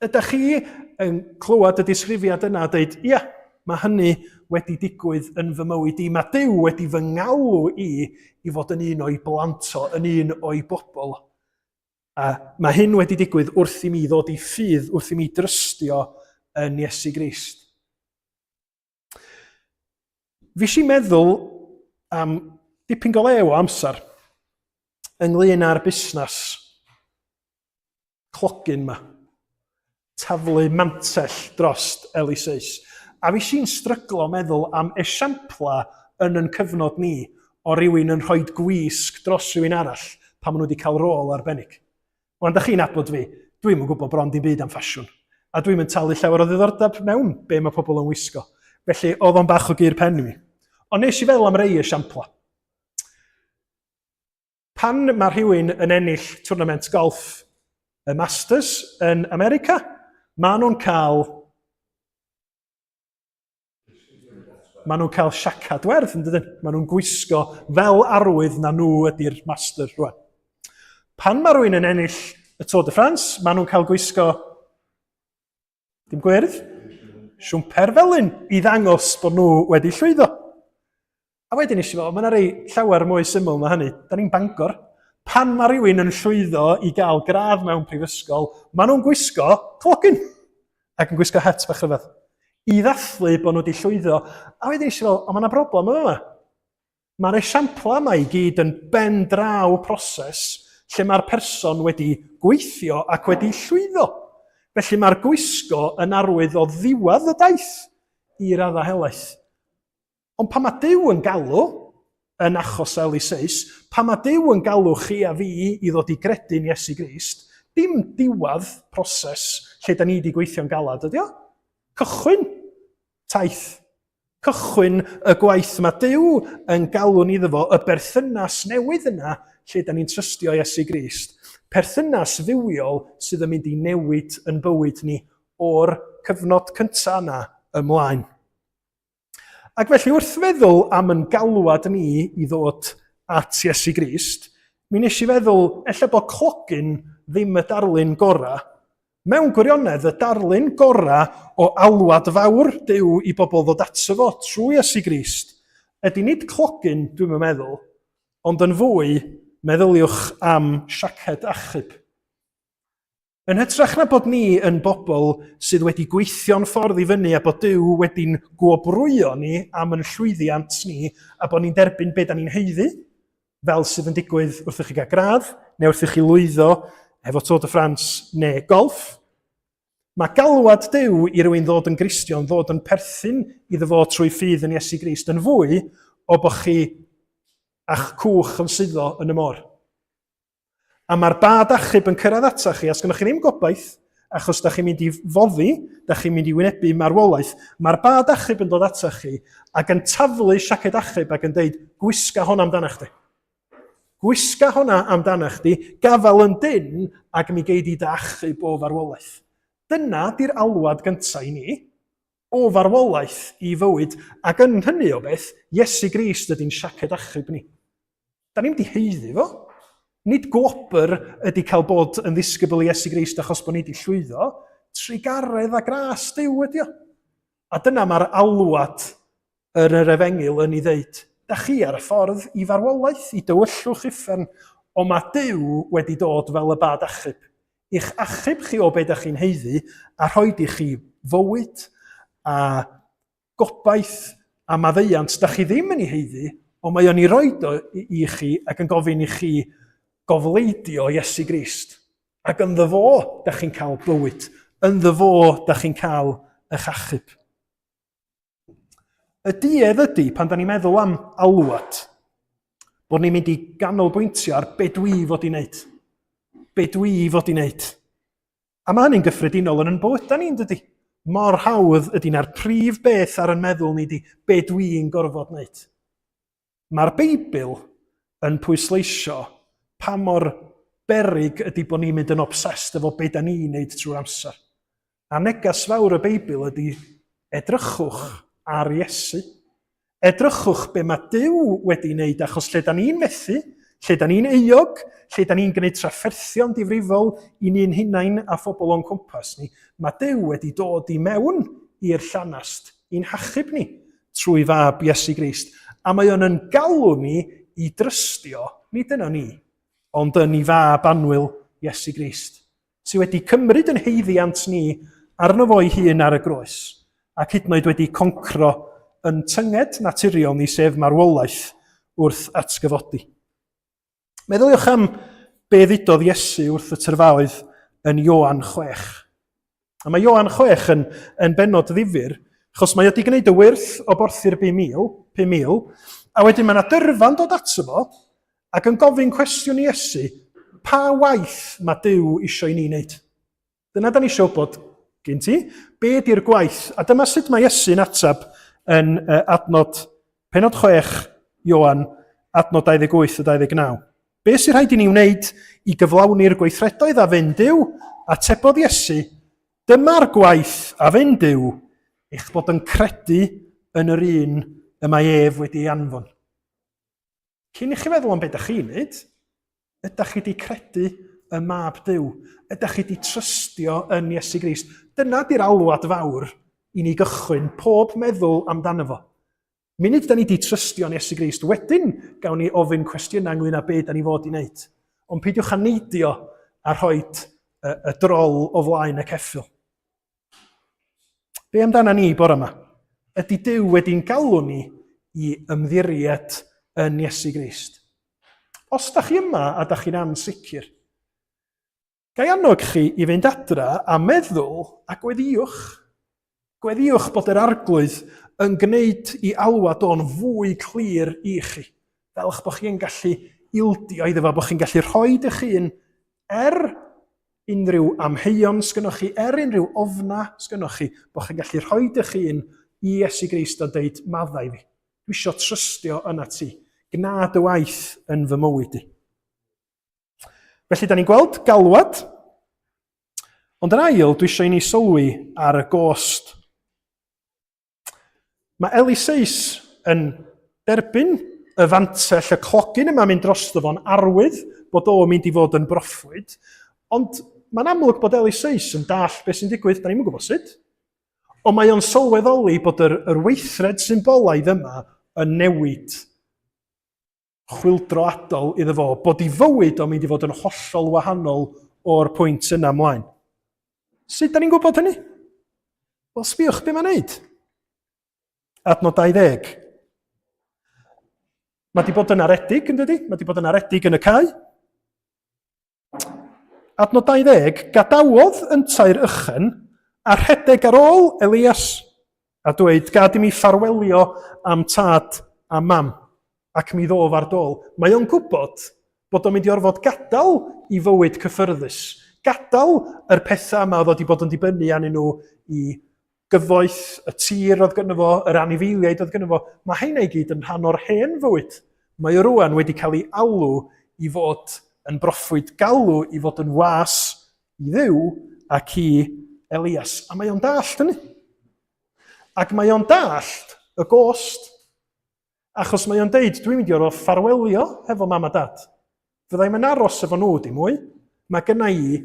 Ydych chi yn clywed y disgrifiad yna a dweud, ia, mae hynny wedi digwydd yn fy mywyd i. Mae Duw wedi fy ngaww i fod yn un o'i blanto, yn un o'i bobl. A mae hyn wedi digwydd wrth i mi ddod i ffydd, wrth i mi drystio yn Iesu Grist. Fi eisiau meddwl am dipyn go lew o amser ynglyn â'r busnes clogyn yma, taflu mantell drost Eliseis. A fi eisiau'n stryglo meddwl am esiampla yn cyfnod ni o rywun yn rhoi gwisg dros rywun arall pan maen nhw wedi cael rôl arbennig. Ond da chi'n abod fi, dwi'm yn gwybod bron dim byd am ffasiwn. A dwi'm yn talu llawer o ddiddordeb mewn be mae pobl yn wisgo. Felly, oedd o'n bach o gur pen i mi. Ond nes i feddwl am rei esiampla. Pan mae rhywun yn ennill twrnament golf y Masters yn America, maen nhw'n cael siacad werth, yn dydyn? Maen nhw'n gwisgo fel arwydd na nhw ydy'r master rwan. Pan mae rhywun yn ennill y Tour de France, maen nhw'n cael gwisgo Dim gwyrdd. Siwmper felyn i ddangos bod nhw wedi llwyddo. A wedyn nes i fel, mae yna rei llawer mwy syml na hynny. Da ni'n Bangor. Pan mae rhywun yn llwyddo i gael gradd mewn prifysgol, maen nhw'n gwisgo clogin. Ac yn gwisgo het bach rhyfedd. I ddathlu bod nhw wedi llwyddo. A wedyn nes i fel, o mae yna broblem yma. Mae'r esiampla yma i gyd yn ben draw proses lle mae'r person wedi gweithio ac wedi llwyddo. Felly mae'r gwisgo yn arwydd o ddiwedd y daith i radda helaeth. Ond pa mae Duw yn galw, yn achos Eliseis, pa mae Duw yn galw chi a fi i ddod i gredu'n Iesu Grist, dim diwedd proses lle da ni wedi gweithio'n galad ydi o. Cychwyn taith. Cychwyn y gwaith mae Duw yn galw ni iddo fo, y berthynas newydd yna lle da ni'n trystio Iesu Grist. Perthynas fywiol sydd yn mynd i newid yn bywyd ni o'r cyfnod cyntaf yna ymlaen. Ac felly wrth feddwl am yn galwad ni i ddod at Iesu Grist, mi nes i feddwl, ella bod clogin ddim y darlun gorau. Mewn gwirionedd, y darlun gorau o alwad fawr Duw i bobl ddod ato fo trwy Iesu Grist, ydy nid clogin, dwi'n meddwl, ond yn fwy, meddyliwch am siaced achub. Yn hytrach na bod ni yn bobl sydd wedi gweithio'n ffordd i fyny a bod Duw wedi'n gwobrwyo ni am yn llwyddiant ni a bod ni'n derbyn beth da ni'n heiddi, fel sydd yn digwydd wrth i chi gael gradd, neu wrth i chi lwyddo efo Tour de France neu golf. Mae galwad Duw i rywun ddod yn Gristion, ddod yn perthyn iddo fo trwy ffydd yn Iesu Grist yn fwy o bod chi a'ch cwch yn suddo yn y môr. A mae'r bad achub yn cyrraedd ata chi, a sgynnoch chi ddim gobaith, achos da chi'n mynd i foddi, da chi'n mynd i wynebu marwolaeth, mae'r bad achub yn dod ata chi ac yn taflu siaced achub ac yn deud, gwisga honna amdanach chdi. Gwisga honna amdanach chdi, gafal yn dyn ac mi geid i dy achub o farwolaeth. Dyna di'r alwad gyntaf i ni, o farwolaeth i fywyd, ac yn hynny o beth, Iesu Grist ydy'n siaced achub ni. Da ni'n mynd i heiddi fo. Nid gwobr ydy cael bod yn ddisgybl i Iesu Grist achos bod ni wedi llwyddo, trigaredd a gras Duw ydi o. A dyna mae'r alwad yr Efengil yn ei ddeud. Da chi ar y ffordd i farwolaeth, i dywyllwch uffern, ond mae Duw wedi dod fel y bad achub. I'ch achub chi o beth da chi'n heiddi a rhoid i chi fywyd a gobaith a maddeiant. Da chi ddim yn ei heiddi, ond mae o'n ei roed o i chi ac yn gofyn i chi gofleidio Iesu Grist. Ac ynddo fo, da chi'n cael bywyd. Ynddo fo, da chi'n cael eich achub. Y duedd ydy, pan da ni'n meddwl am alwad, bod ni'n mynd i ganolbwyntio ar be dwi fod i wneud. Be dwi fod i wneud. A mae hynny'n gyffredinol yn yn bywyda ni'n dydy. Mor hawdd ydy na'r prif beth ar yn meddwl ni di be dwi'n gorfod wneud. Mae'r Beibl yn pwysleisio pa mor beryg ydy bod ni'n mynd yn obsessed efo be da ni'n wneud trwy'r amser. A negas fawr y Beibl ydy edrychwch ar Iesu. Edrychwch be mae Duw wedi wneud achos lle da ni'n methu, lle da ni'n euog, lle da ni'n gwneud trafferthion difrifol i ni'n hunain a phobl o'n cwmpas ni, mae Duw wedi dod i mewn i'r llanast i'n hachub ni trwy fab Iesu Grist. A mae o'n yn galw ni i drystio, nid yno ni, ond yn ei fab annwyl Iesu Grist, sydd wedi cymryd yn heiddiant ni arno fo'i hun ar y groes, ac hyd yn oed wedi concro yn tynged naturiol ni sef marwolaeth wrth atgyfodi. Meddyliwch am be ddudodd Iesu wrth y tyrfaoedd yn Ioan 6. A mae Ioan 6 yn benod ddifyr, achos mae wedi gwneud y wyrth o borthu'r 5,000, a wedyn mae yna dyrfan dod ato fo, ac yn gofyn cwestiwn i Iesu, pa waith mae Duw isio i ni wneud? Dyna da ni isio bod gen ti, be di'r gwaith? A dyma sut mae Iesu'n atab yn penod 6 Ioan, adnod 28 a 29. Be sy'n rhaid i ni wneud i gyflawni'r gweithredoedd a fynd Duw? A tebodd Iesu, dyma'r gwaith a fynd Duw, eich bod yn credu yn yr un y mae ef wedi anfon. Cyn i chi feddwl am beth ydych chi'n wneud, ydych chi wedi credu y mab Duw? Ydych chi wedi trystio yn Iesu Grist? Dyna di'r alwad fawr i ni gychwyn pob meddwl amdano fo. Munud da ni wedi trystio yn Iesu Grist, wedyn gawn ni ofyn cwestiynau ynglyn â beth da ni fod i wneud. Ond peidiwch â neidio a rhoi y drol o flaen y ceffyl. Be amdana ni bore yma? Ydy Duw wedi'n galw ni i ymddiried yn Iesu Grist? Os da chi yma a da chi'n ansicr, gai annog chi i fynd adra a meddwl a gweddiwch. Gweddiwch bod yr arglwydd yn gwneud i alwad o'n fwy clir i chi. Fel eich bod chi'n gallu ildio iddo fo, bod chi'n gallu rhoi eich hun unrhyw amheuon sgynnoch chi, unrhyw ofna sgynnoch chi, bod chi'n gallu rhoi eich hun i Iesu Grist a dweud, maddau fi. Dwi eisiau trystio yna ti. Gnad y waith yn fy mywyd i. Felly, da ni'n gweld galwad, ond yn ail, dwi eisiau i ni sylwi ar y gost. Mae Eliseis yn derbyn y fantell, y clogyn yma mynd drosto fo'n arwydd bod o'n mynd i fod yn broffwyd, ond mae'n amlwg bod Eliseis yn dall beth sy'n digwydd, da ni'n gwybod sut. Ond mae o'n sylweddoli bod yr weithred symbolaidd yma yn newid chwildroadol iddo fo, bod ei fywyd o'n mynd i fod yn hollol wahanol o'r pwynt yna ymlaen. Sut da ni'n gwybod hynny? Wel, sbiwch be mae'n neud. Adnod 20. Mae di bod yn aredig, yn dydi? Mae di bod yn aredig yn y cae. Adnod 20, gadawodd yn tair ychen a rhedeg ar ôl Elias a dweud, gad i mi ffarwelio am tad a mam ac mi ddof ar dôl. Mae o'n gwybod bod o'n mynd i orfod gadael i fywyd cyffyrddus. Gadael yr pethau yma oedd wedi bod yn dibynnu arnyn nhw i gyfoeth, y tir oedd gynno fo, yr anifeiliaid oedd gynno fo. Mae hynny i gyd yn rhan o'r hen fywyd. Mae o rwan wedi cael ei alw i fod yn broffwyd, galw i fod yn was i Dduw ac i Elias. A mae o'n dallt hynny. Ac mae o'n dallt y gost. Achos mae o'n deud, dwi'n mynd i orfod ffarwelio hefo mam a dad. Fyddai'm yn aros efo nhw dim mwy. Mae gynna i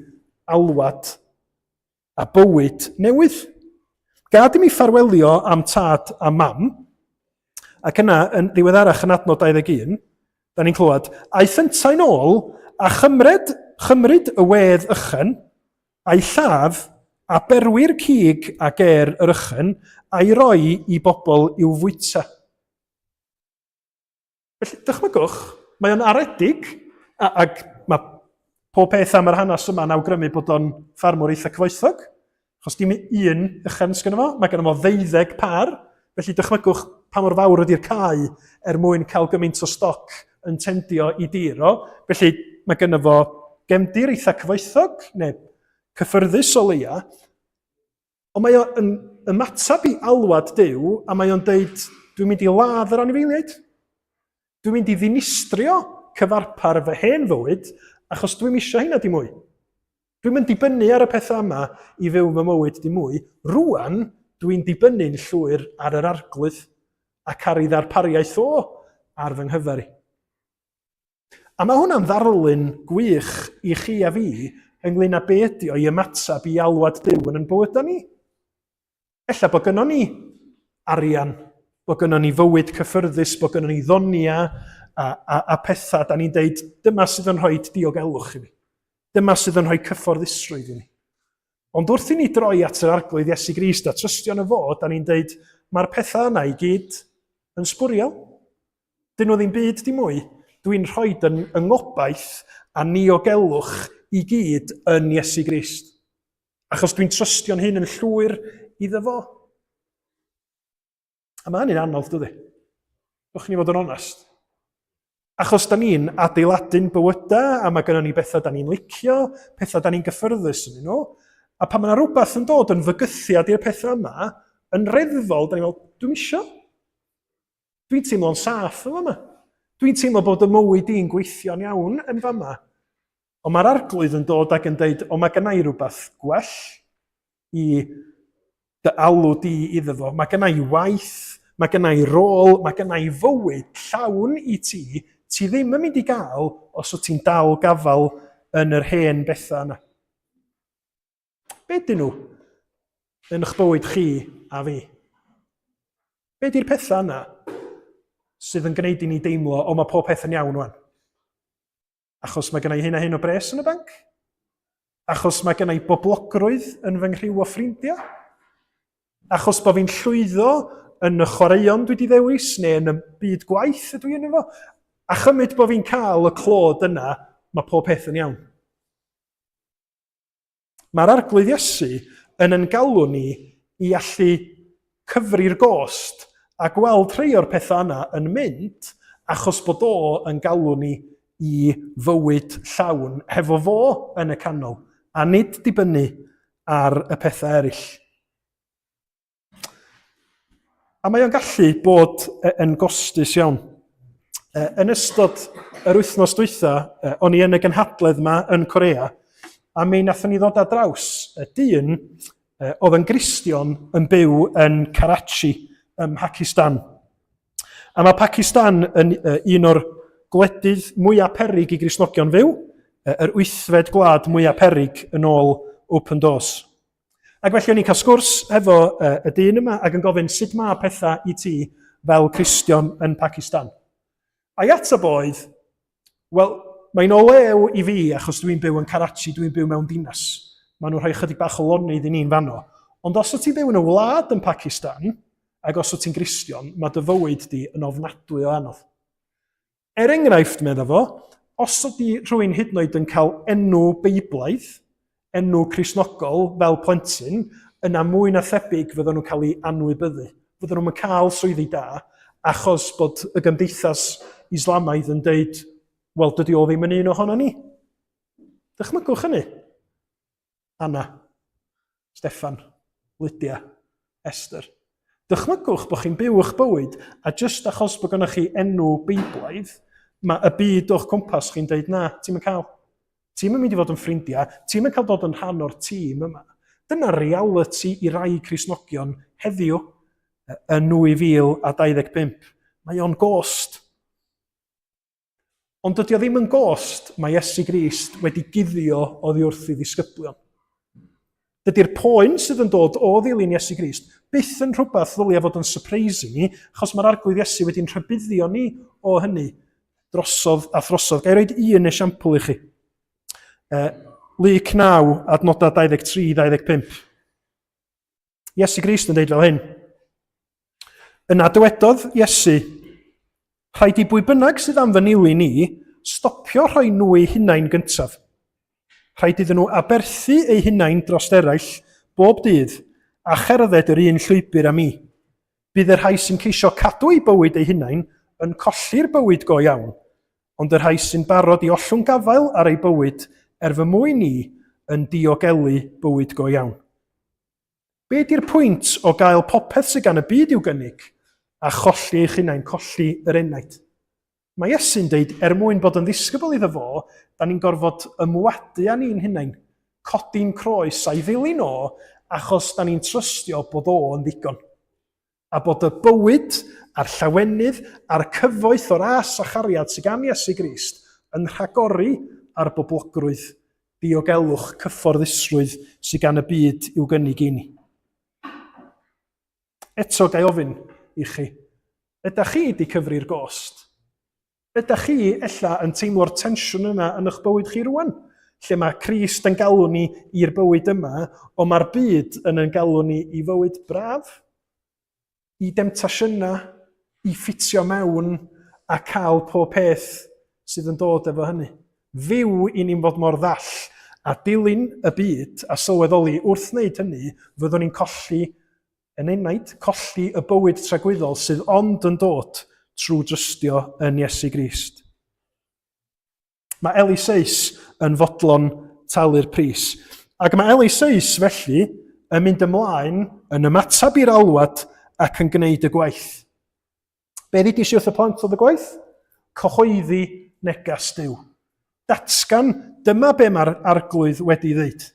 alwad a bywyd newydd. Gad i mi ffarwelio am tad a mam. Ac yna, yn ddiweddarach yn adnod 21, da ni'n clywed, aeth yntau'n ôl a chymryd y wedd ychen, a'i lladd a berwi'r cig a ger yr ychen, a'i roi i bobl i'w fwyta. Felly, dychmygwch, mae o'n aredig, ac mae pob peth am yr hanes yma'n awgrymu bod o'n ffarmwr eitha cyfoethog, achos dim un ychen sgynno fo, mae gynno fo 12 par, felly dychmygwch pa mor fawr ydy'r cae mwyn cael gymaint o stoc yn tendio i diro. Felly mae gynno fo gefndir eitha cyfoethog, neu cyffyrddus o leia, ond mae o'n ymatab i alwad Duw, a mae o'n deud, dwi'n mynd i ladd yr anifeiliaid. Dwi'n mynd i ddinistrio cyfarpar fy hen fywyd, achos dwi'n eisiau hynna di mwy. Dwi'n mynd dibynnu ar y pethau yma i fyw fy mywyd di mwy. Rwan, dwi'n dibynnu'n llwyr ar yr arglwydd ac ar ei ddarpariaeth o ar fy nghyfer i. A mae hwnna'n ddarlun gwych i chi a fi ynglyn â be ydi o i ymatab i alwad Duw yn bywydau ni. Ella bod gynnon ni arian, bod gynnon ni fywyd cyffyrddus, bod gynnon ni ddonia a pethau, da ni'n deud, dyma sydd yn rhoi diogelwch i ni. Dyma sydd yn rhoi cyfforddusrwydd i ni. Ond wrth i ni droi at yr arglwydd Iesu Grist a trystio yn y fo, da ni'n deud, mae'r pethau yna i gyd yn sbwriel. Dyn nhw ddim byd di mwy. Dwi'n rhoi yn ngobaith a niogelwch i gyd yn Iesu Grist. Achos dwi'n trystio'n hyn yn llwyr iddo fo. A mae hynny'n anodd, dydy. Rwch ni fod yn onest. Achos da ni'n adeiladu'n bywydau, a mae gennym ni bethau da ni'n licio, pethau da ni'n gyffyrddus yn nhw. A pan mae yna rhywbeth yn dod yn fygythiad i'r pethau yma, yn reddfol, da ni'n meddwl, dwi'n isio. Dwi'n teimlo'n saff yn fama. Dwi'n teimlo bod y mywyd i'n gweithio'n iawn yn fama. Ond mae'r arglwydd yn dod ac yn deud, o mae gynna i rhywbeth gwell i dy alw di iddo fo. Mae gynna i waith, mae gynna i rôl, mae gynna i fywyd llawn i ti ddim yn mynd i gael os o ti'n dal gafal yn yr hen bethau yna. Be dyn nhw yn eich bywyd chi a fi? Be di'r pethau yna sydd yn gwneud i ni deimlo o mae pob peth yn iawn rwan? Achos mae gennau hyn a hyn o bres yn y banc? Achos mae gennau boblogrwydd yn fy nghriw o ffrindiau? Achos bod fi'n llwyddo yn y chwaraeon dwi wedi ddewis neu yn y byd gwaith ydw i yn efo? A chymryd bod fi'n cael y clod yna, mae pob peth yn iawn. Mae'r arglwydd Iesu yn galw ni i allu cyfri'r gost a gweld rhai o'r pethau yna yn mynd achos bod o yn galw ni i fywyd llawn hefo fo yn y canol a nid dibynnu ar y pethau eraill. A mae o'n gallu bod yn gostus iawn. Yn ystod yr wythnos dwytha, o'n i yn y gynhadledd yma yn Corea, a mi nathon ni ddod ar draws dyn oedd yn Gristion yn byw yn Karachi, ym Pakistan. A mae Pakistan yn un o'r gwledydd mwyaf peryg i Gristnogion fyw, yr 8fed gwlad mwyaf peryg yn ôl Open Doors. Ac felly o'n i'n cael sgwrs hefo y dyn yma ac yn gofyn sut mae pethau i ti fel Cristion yn Pakistan. A'i atab oedd, wel, mae'n o lew i fi achos dwi'n byw yn Karachi, dwi'n byw mewn dinas. Maen nhw'n rhoi chydig bach o lonydd i ni'n fanno. Ond os o ti'n byw yn y wlad yn Pakistan, ac os o ti'n Gristion, mae dy fywyd di yn ofnadwy o anodd. Enghraifft, medda fo, os ydi rhywun hyd yn oed yn cael enw Beiblaidd, enw Cristnogol fel plentyn, yna mwy na thebyg fydden nhw'n cael ei anwybyddu. Fydden nhw'n cael swyddi da, achos bod y gymdeithas Islamaidd yn deud, wel, dydy o ddim yn un ohono ni. Dychmygwch hynny. Anna, Steffan, Lydia, Esther. Dychmygwch bod chi'n byw eich bywyd, a jyst achos bod gennych chi enw Beiblaidd, mae y byd o'ch cwmpas chi'n deud, na, ti'n mynd cael. Ti'n mynd i fod yn ffrindiau, ti'n mynd cael dod yn rhan o'r tîm yma. Dyna reality i rai Cristnogion heddiw yn 2025. Mae o'n gost. Ond dydy o ddim yn gost mae Iesu Grist wedi guddio oddi wrth i ddisgyblion. Dydy'r poen sydd yn dod o ddilyn Iesu Grist byth yn rhywbeth ddylia fod yn surprising ni, achos mae'r arglwydd Iesu wedi'n rhybuddio ni o hynny drosodd a throsodd. Gai roed un esiampl i chi. Luc 9, adnodau 23-25. Iesu Grist yn deud fel hyn. Yna dywedodd Iesu, rhaid i bwy bynnag sydd am fy nili ni, stopio rhoi nhw eu hunain gyntaf. Rhaid iddyn nhw aberthu eu hunain dros eraill bob dydd a cherdded yr un llwybr am mi. Bydd y rhai sy'n ceisio cadw eu bywyd eu hunain yn colli'r bywyd go iawn, ond y rhai sy'n barod i ollwng gafael ar ei bywyd fy mwyn ni yn diogelu bywyd go iawn. Be di'r pwynt o gael popeth sydd gan y byd i'w gynnig a cholli eich hunain, colli yr enaid? Mae Iesu'n deud, mwyn bod yn ddisgybl iddo fo, da ni'n gorfod ymwadu â ni'n hunain, codi'n croes a'i ddilyn o, achos da ni'n trystio bod o yn ddigon. A bod y bywyd a'r llawenydd a'r cyfoeth o'r as a chariad sydd gan Iesu Grist yn rhagori ar boblogrwydd diogelwch cyfforddusrwydd sydd gan y byd i'w gynnig i ni. Eto gai ofyn i chi, ydych chi wedi cyfri'r gost? Ydych chi ella yn teimlo'r tensiwn yna yn eich bywyd chi rwan? Lle mae Crist yn galw ni i'r bywyd yma, ond mae'r byd yn galw ni i fywyd braf? I demtasiynau, i ffitio mewn a cael pob peth sydd yn dod efo hynny. Fyw i ni'n fod mor ddall a dilyn y byd a sylweddoli wrth wneud hynny, fyddwn ni'n colli yn enaid, colli y bywyd tragwyddol sydd ond yn dod trwy drystio yn Iesu Grist. Mae Eliseis yn fodlon talu'r pris. Ac mae Eliseis felly yn mynd ymlaen yn ymatab i'r alwad ac yn gwneud y gwaith. Be ddudis i wrth y plant oedd y gwaith? Cyhoeddi negas Duw. Datgan, dyma be mae'r arglwydd wedi ddeud.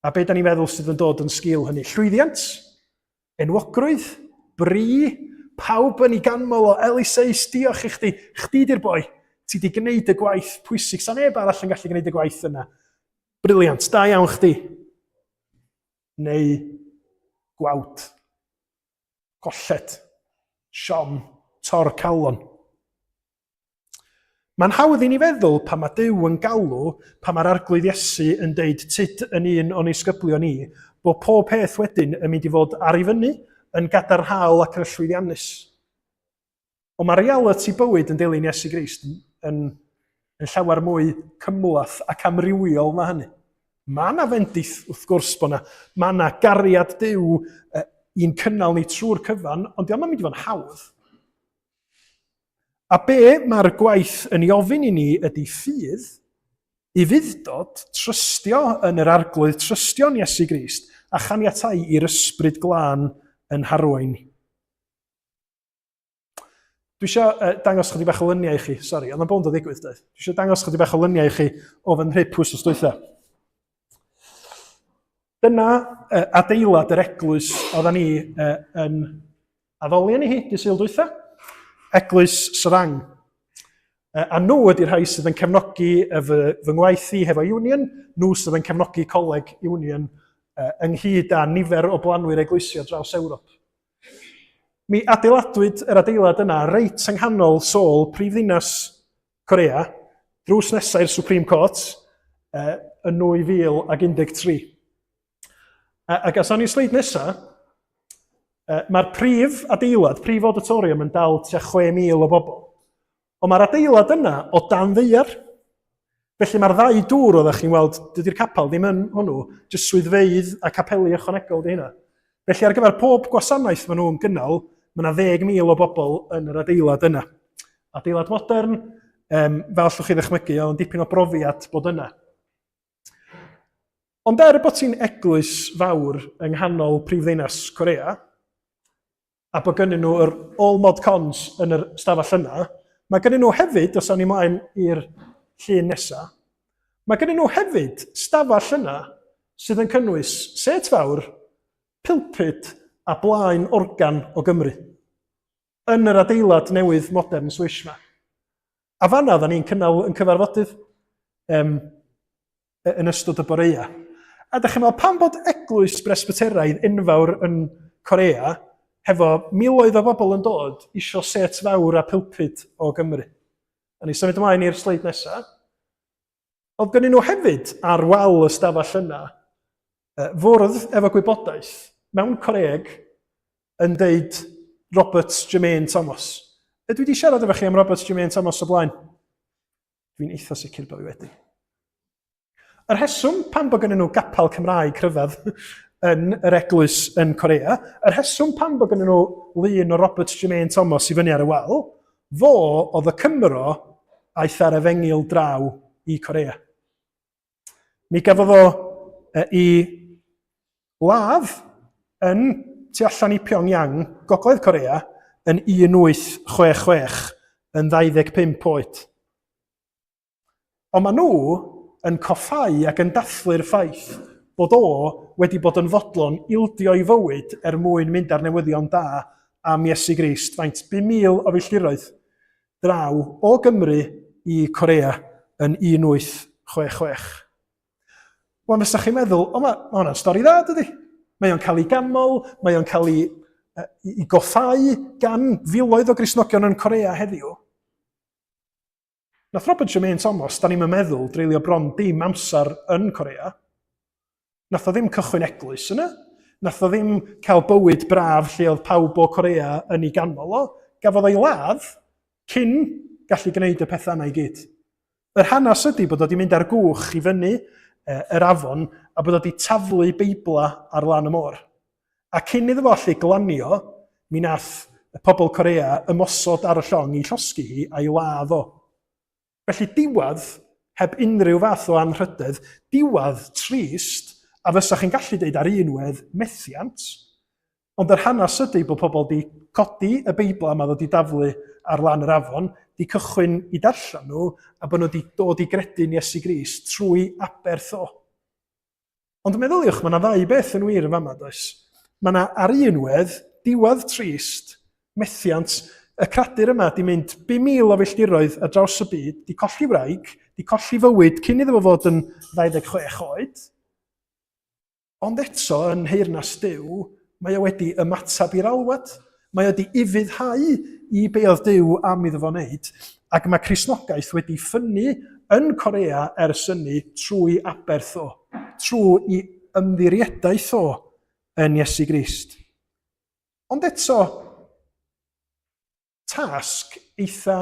A be da ni'n meddwl sydd yn dod yn sgil hynny? Llwyddiant, enwogrwydd, bri, pawb yn ei ganmol o Eliseis, diolch i chdi, chdi di'r boi, ti di gwneud y gwaith pwysig, sa neb arall yn gallu gwneud y gwaith yna. Briliant, da iawn chdi. Neu gwawt, golled, siom, tor calon. Mae'n hawdd i ni feddwl pa mae Duw yn galw, pa mae'r arglwydd Iesu yn deud tyd yn un o'n isgyblion ni, bod pob peth wedyn yn mynd i fod ar ei fyny, yn gadarnhaol ac yn llwyddiannus. Ond mae reality bywyd yn dilyn Iesu Grist yn llawer mwy cymlath ac amrywiol na hynny. Mae yna fendith wrth gwrs bod yna. Mae yna gariad Duw i'n cynnal ni trwy'r cyfan, ond diolch yn mynd i fod yn hawdd. A be mae'r gwaith yn ei ofyn i ni ydy ffydd i fuddod, trystio yn yr arglwydd, trystio yn Iesu Grist a chaniatáu i'r ysbryd glân yn harwain ni. Dwi eisiau dangos chydig bach o lyniau i chi, sori, ond yn bond o ddigwydd dweud. Dwi eisiau dangos chydig bach o lyniau i chi o fy nhrip wsos dwytha. Dyna adeilad yr eglwys oedden ni yn addoli yn ei hi, di Sul dwytha. Eglwys Syrang. A nhw ydy'r rhai sydd yn cefnogi fy ngwaith i hefo Union, nhw sydd yn cefnogi coleg Union ynghyd â nifer o blanwyr eglwysio draws Ewrop. Mi adeiladwyd yr adeilad yna reit yng nghanol Seoul, prifddinas Corea, drws nesaf i'r Supreme Court yn 2013. Ac as o'n i sleid nesaf, mae'r prif adeilad, prif auditorium yn dal tua 6,000 o bobl. Ond mae'r adeilad yna o dan ddeiar. Felly mae'r ddau dŵr oeddech chi'n weld, dydy'r capel ddim yn hwnnw, jyst swyddfeydd a capelu ychwanegol di hynna. Felly ar gyfer pob gwasanaeth maen nhw'n gynnal, mae yna 10,000 o bobl yn yr adeilad yna. Adeilad modern, fel allwch chi ddychmygu, oedd yn dipyn o brofiad bod yna. Ond bod ti'n eglwys fawr yng nghanol prifddinas Corea, a bod gynnyn nhw'r all-mod cons yn yr stafell yna, mae gynnyn nhw hefyd, os awn ni mlaen i'r llun nesaf, mae gynnyn nhw hefyd stafell yna sydd yn cynnwys set fawr, pulpit a blaen organ o Gymru. Yn yr adeilad newydd modern Swish ma. A fanna dda ni'n cynnal yn cyfarfodydd yn ystod y boreia. A da chi'n meddwl, pam bod eglwys Presbyteraidd enfawr yn Corea hefo miloedd o bobl yn dod isio set fawr a pulpit o Gymru. A ni symud ymlaen i'r sleid nesaf. Oedd gynnyn nhw hefyd ar wal y stafell yna fwrdd efo gwybodaeth mewn Coreeg yn deud Robert Jermaine Thomas. Dwi wedi siarad efo chi am Robert Jermaine Thomas o blaen? Dwi'n eitha sicr bod fi wedi. Yr rheswm pan bod gynnyn nhw gapel Cymraeg cryfedd yn yr eglwys yn Corea, yr rheswm pan bod gynnyn nhw lun o Robert Jermaine Thomas i fyny ar y wal, fo oedd y Cymro aeth ar efengil draw i Corea. Mi gafodd o i ladd yn tu allan i Pyongyang, gogledd Corea, yn 1866, yn 25 oed. Ond maen nhw yn coffau ac yn dathlu'r ffaith bod o wedi bod yn fodlon ildio i fywyd mwyn mynd ar newyddion da am Iesu Grist, faint 5,000 o filltiroedd draw o Gymru i Corea yn 1866. Wel, nes chi'n meddwl, mae hwnna'n stori dda, dydy? Mae o'n cael ei gamol, mae o'n cael ei goffau gan filoedd o Gristnogion yn Corea heddiw. Nath Robert Jermaine Thomas, da ni'n meddwl, dreulio bron dim amser yn Corea. Nath o ddim cychwyn eglwys yna. Nath o ddim cael bywyd braf lle oedd pawb o Corea yn ei ganmol o. Gafodd o'i ladd cyn gallu gwneud y pethau yna i gyd. Yr hanes ydy bod o wedi mynd ar gwch i fyny yr afon a bod o wedi taflu Beibla ar lan y môr. A cyn iddo fo allu glanio, mi nath y pobl Corea ymosod ar y llong i llosgi hi a'i ladd o. Felly diwadd, heb unrhyw fath o anrhydedd, diwadd trist, a fysa chi'n gallu deud ar unwedd methiant. Ond yr hanes ydy bod pobl wedi codi y Beibla yma wedi daflu ar lan yr afon, wedi cychwyn i darllen nhw, a bod nhw wedi dod i gredu'n Iesu Grist trwy aberth o. Ond meddyliwch, mae yna ddau beth yn wir yn fama, does? Mae yna ar unwedd, diwadd trist, methiant, y cradur yma di mynd 5,000 o filltiroedd ar draws y byd, di colli wraig, di colli fywyd cyn iddo fo fod yn 26 oed. Ond eto, yn heyrnas Duw, mae o wedi ymatab i'r alwad. Mae o wedi ufuddhau i be oedd Duw am iddo fo wneud. Ac mae Cristnogaeth wedi ffynnu yn Corea ers hynny trwy aberth o, trwy i ymddirieddaeth o yn Iesu Grist. Ond eto, tasg eitha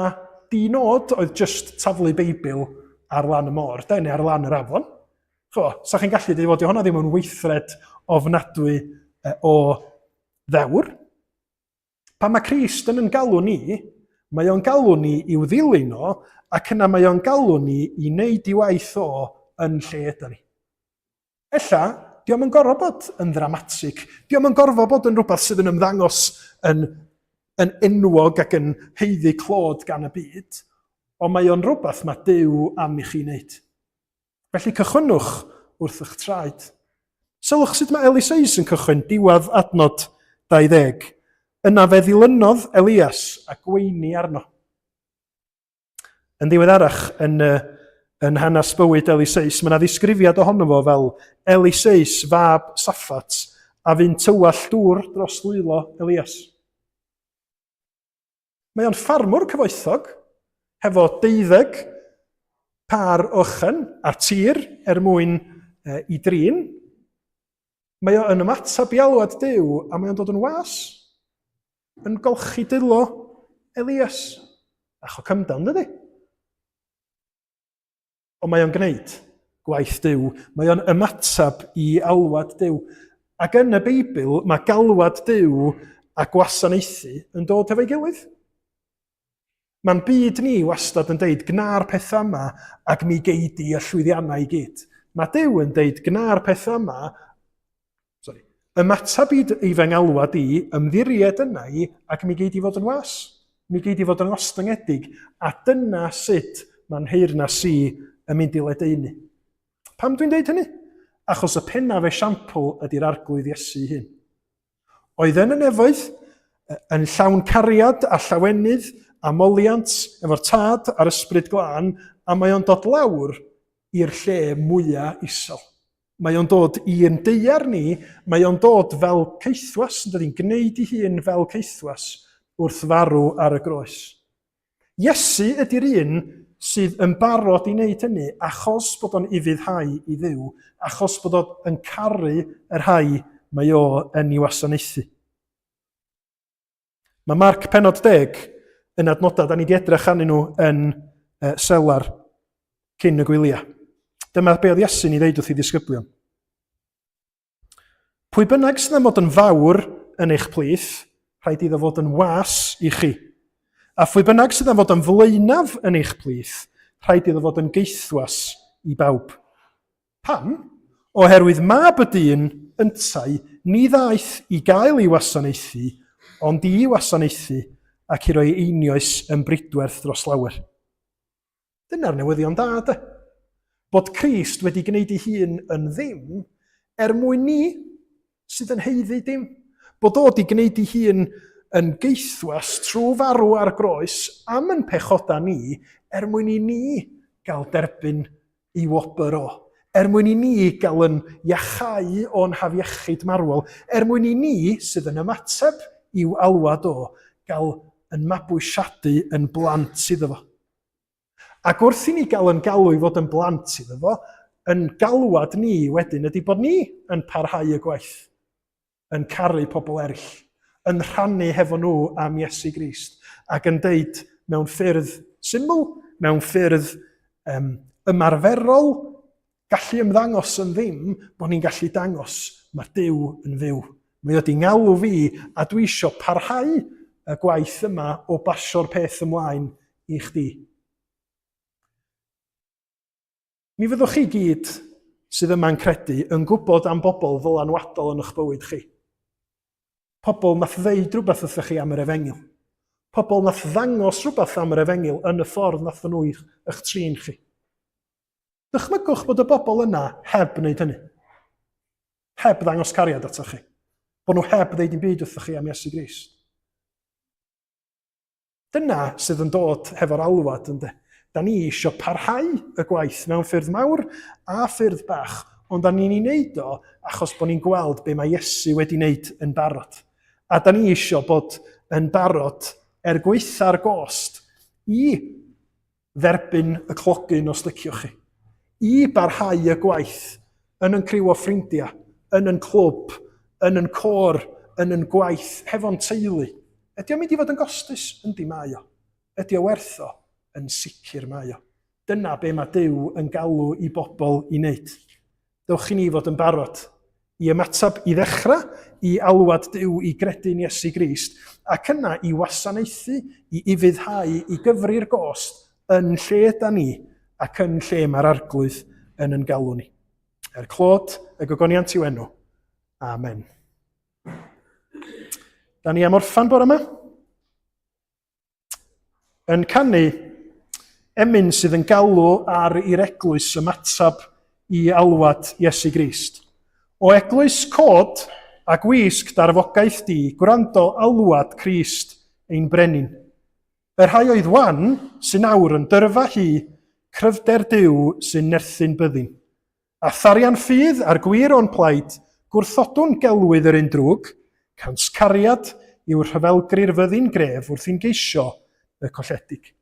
dinod oedd just taflu Beibl ar lan y môr, neu ar lan yr afon. Sa chi'n gallu dweud fod hwnna ddim yn weithred ofnadwy o ddewr. Pan mae Crist yn galw ni, mae o'n galw ni i'w ddilyn o, ac yna mae o'n galw ni i wneud i waith o yn lle ydyn ni. Ella, diolch yn gorfod bod yn ddramatig. Diolch yn gorfod bod yn rhywbeth sydd yn ymddangos yn enwog ac yn heiddi clod gan y byd, ond mae o'n rhywbeth mae Duw am i chi wneud. Felly cychwynnwch wrth eich traed. Sylwch sut mae Eliseis yn cychwyn diwedd adnod 20. Yna fe ddilynodd Elias a gweini arno. Yn ddiweddarach yn hanes bywyd Eliseis, mae yna ddisgrifiad ohono fo fel Eliseis fab Saffat a fy'n tywall dŵr dros lwylo Elias. Mae o'n ffarmwr cyfoethog, hefo 12 par ochan ar tir mwyn i drin. Mae o'n ymatab i alwad Duw a mae o'n dod yn was. Yn golchi dilo Elias. Ach o cymdown, dydy? Ond mae o'n gwneud gwaith Duw. Mae o'n ymatab i alwad Duw. Ac yn y Beibl, mae galwad Duw a gwasanaethu yn dod efo'i gilydd. Mae'n byd ni wastad yn deud gna'r pethau yma ac mi geidi y llwyddiannau i gyd. Mae Duw yn deud gna'r pethau yma, ymatab i fy ngalwad i, ymddiried yna i, ac mi geidi fod yn was. Mi geidi fod yn ostyngedig, a dyna sut mae'n heyrnas i yn mynd i ledaenu. Pam dwi'n deud hynny? Achos y pennaf esiampl ydy'r arglwydd Iesu hyn. Oedd yn y nefoedd, yn llawn cariad a llawenydd, a moliant efo'r tad a'r ysbryd glân, a mae o'n dod lawr i'r lle mwyaf isel. Mae o'n dod i'n deiar ni, mae o'n dod fel ceithwas, yn dod i'n gwneud i hun fel ceithwas wrth farw ar y groes. Iesu ydy'r un sydd yn barod i wneud hynny achos bod o'n ufuddhau i Dduw, achos bod o'n caru yr rhai mae o yn ei wasanaethu. Mae Marc pennod 10 yn adnodau, da ni wedi edrych arnyn nhw yn selar cyn y gwyliau. Dyma be oedd Iesu'n ei ddeud wrth i ddisgyblion. Pwy bynnag sydd yn bod yn fawr yn eich plith, rhaid iddo fod yn was i chi. A phwy bynnag sydd yn fod yn flaenaf yn eich plith, rhaid iddo fod yn geithwas i bawb. Pam? Oherwydd mab y dyn yntau ni ddaeth i gael ei wasanaethu, ond i wasanaethu ac i roi einioes yn bridwerth dros lawer. Dyna'r newyddion da, de. Bod Crist wedi gwneud ei hun yn ddim mwyn ni sydd yn heiddi dim. Bod o wedi gwneud ei hun yn geithwas trwy farw ar groes am yn pechoda ni mwyn i ni gael derbyn i wobr o. Mwyn i ni gael yn iachau o'n hafiechyd marwol. Mwyn i ni sydd yn ymateb i'w alwad o gael yn mabwysiadu yn blant iddo fo. Ac wrth i ni gael yn galw i fod yn blant iddo fo, yn galwad ni wedyn ydy bod ni yn parhau y gwaith, yn caru pobl eraill, yn rhannu hefo nhw am Iesu Grist, ac yn deud mewn ffyrdd syml, mewn ffyrdd ymarferol, gallu ymddangos yn ddim, bod ni'n gallu dangos mae'r Duw yn fyw. Mae wedi ngalw fi, a dwi eisiau parhau y gwaith yma o basio'r peth ymlaen i chdi. Mi fyddwch chi gyd sydd yma'n credu yn gwybod am bobl ddylanwadol yn eich bywyd chi. Pobl nath ddeud rhywbeth wrthych chi am yr efengil. Pobl nath ddangos rhywbeth am yr efengil yn y ffordd nath nhw i'ch trin chi. Dychmygwch bod y bobl yna heb wneud hynny. Heb ddangos cariad atoch chi. Bod nhw heb ddeud yn byd wrthych chi am Iesu Grist. Dyna sydd yn dod hefo'r alwad, ynddo. Da ni eisiau parhau y gwaith mewn ffyrdd mawr a ffyrdd bach, ond da ni'n ei wneud o achos bod ni'n gweld be mae Iesu wedi wneud yn barod. A da ni eisiau bod yn barod gweitha'r gost i dderbyn y clogyn os liciwch chi. I barhau y gwaith yn criw o ffrindiau, yn clwb, yn côr, yn gwaith, hefo'n teulu. Ydy o'n mynd i fod yn gostus? Yndi mae o. Ydy o werth o? Yn sicr mae o. Dyna be mae Duw yn galw i bobl i wneud. Dewch i ni fod yn barod i ymatab i ddechrau, i alwad Duw i gredu'n Iesu Grist, ac yna i wasanaethu, i ufuddhau, i gyfri'r gost yn lle da ni, ac yn lle mae'r arglwydd yn galw ni. Clod y gogoniant i'w enw. Amen. Da ni am orffan bore yma. Yn canu emyn sydd yn galw ar i'r eglwys ymatab i alwad Iesu Grist. O eglwys cod a gwisg darfogaeth di, gwrando alwad Crist ein brenin. Yr rhai oedd wan sy'n awr yn dyrfa hi, cryfder Duw sy'n nerthyn byddin. A tharian ffydd a'r gwir o'n plaid, gwrthodwn gelwydd yr un drwg, cans cariad yw'r rhyfelgri'r fyddin gref wrth i'n geisio y colledig.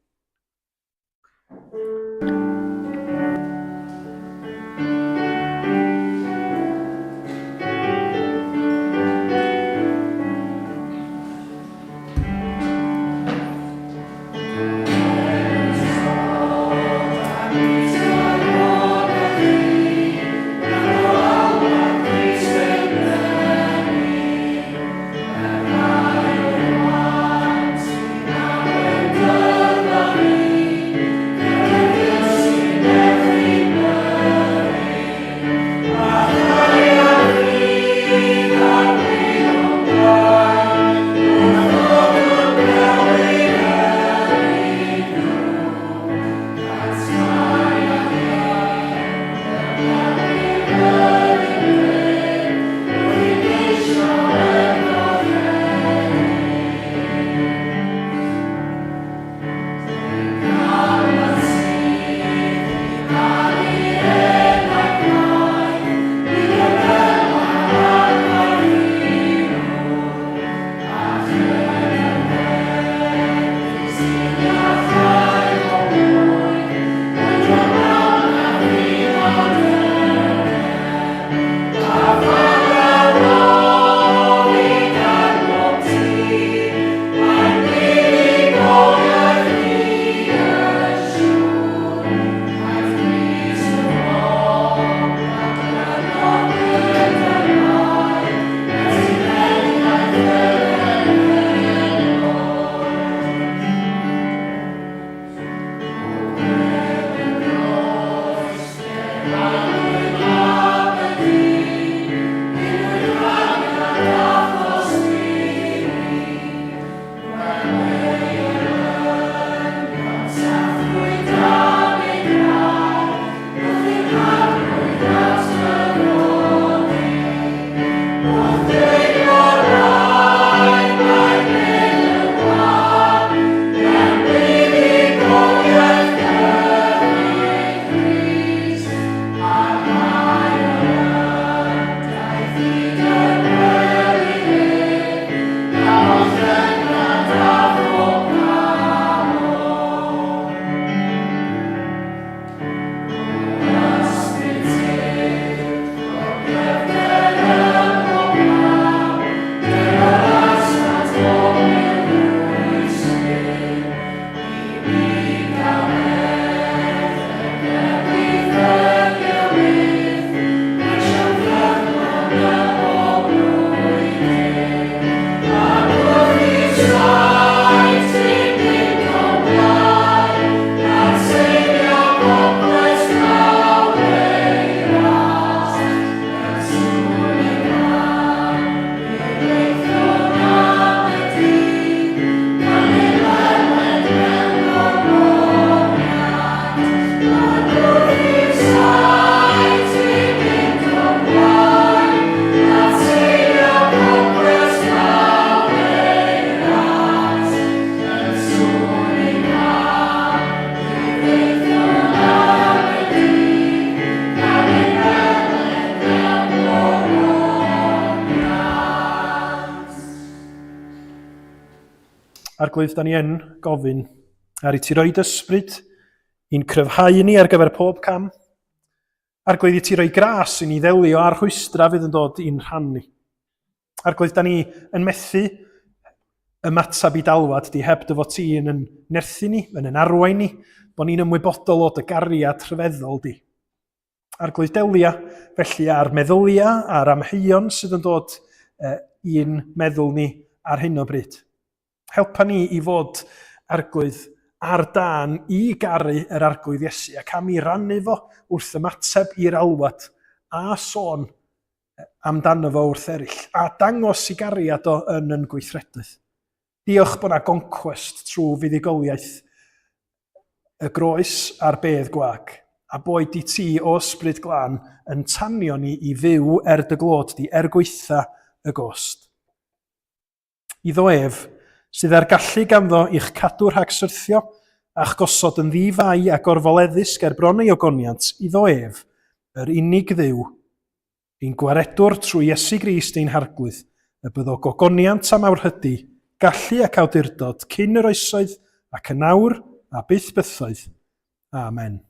Arglwydd, da ni yn gofyn ar i ti roed ysbryd i'n cryfhau ni ar gyfer pob cam. Arglwydd, i ti roi gras i ni ddelio a'r rhwystra fydd yn dod i'n rhannu. Arglwydd, da ni yn methu ymatab i dalwad di heb dyfo ti yn nerthu ni, yn arwain ni, bod ni'n ymwybodol o dy gariad rhyfeddol di. Arglwydd, delia felly ar meddylia, a'r amheuon sydd yn dod i'n meddwl ni ar hyn o bryd. Helpa ni i fod arglwydd ar dan i garu yr arglwydd Iesu ac am i rannu fo wrth ymateb i'r alwad a sôn amdano fo wrth eraill a dangos i gariad o yn gweithredydd. Diolch bod na gonquest trwy fuddugoliaeth y groes a'r bedd gwag a boed di ti o ysbryd glân yn tanio ni i fyw dy glod di gweitha y gost. Iddo ef, sydd ar gallu ganddo i'ch cadw rhag syrthio a'ch gosod yn ddifau a gorfoleddus ger bron ei ogoniant, iddo ef, yr unig dduw, i'n gwaredwr trwy Iesu Grist ein harglwydd, y byddo gogoniant am awrhydu, gallu ac awdurdod cyn yr oesoedd ac yn awr a byth bythoedd. Amen.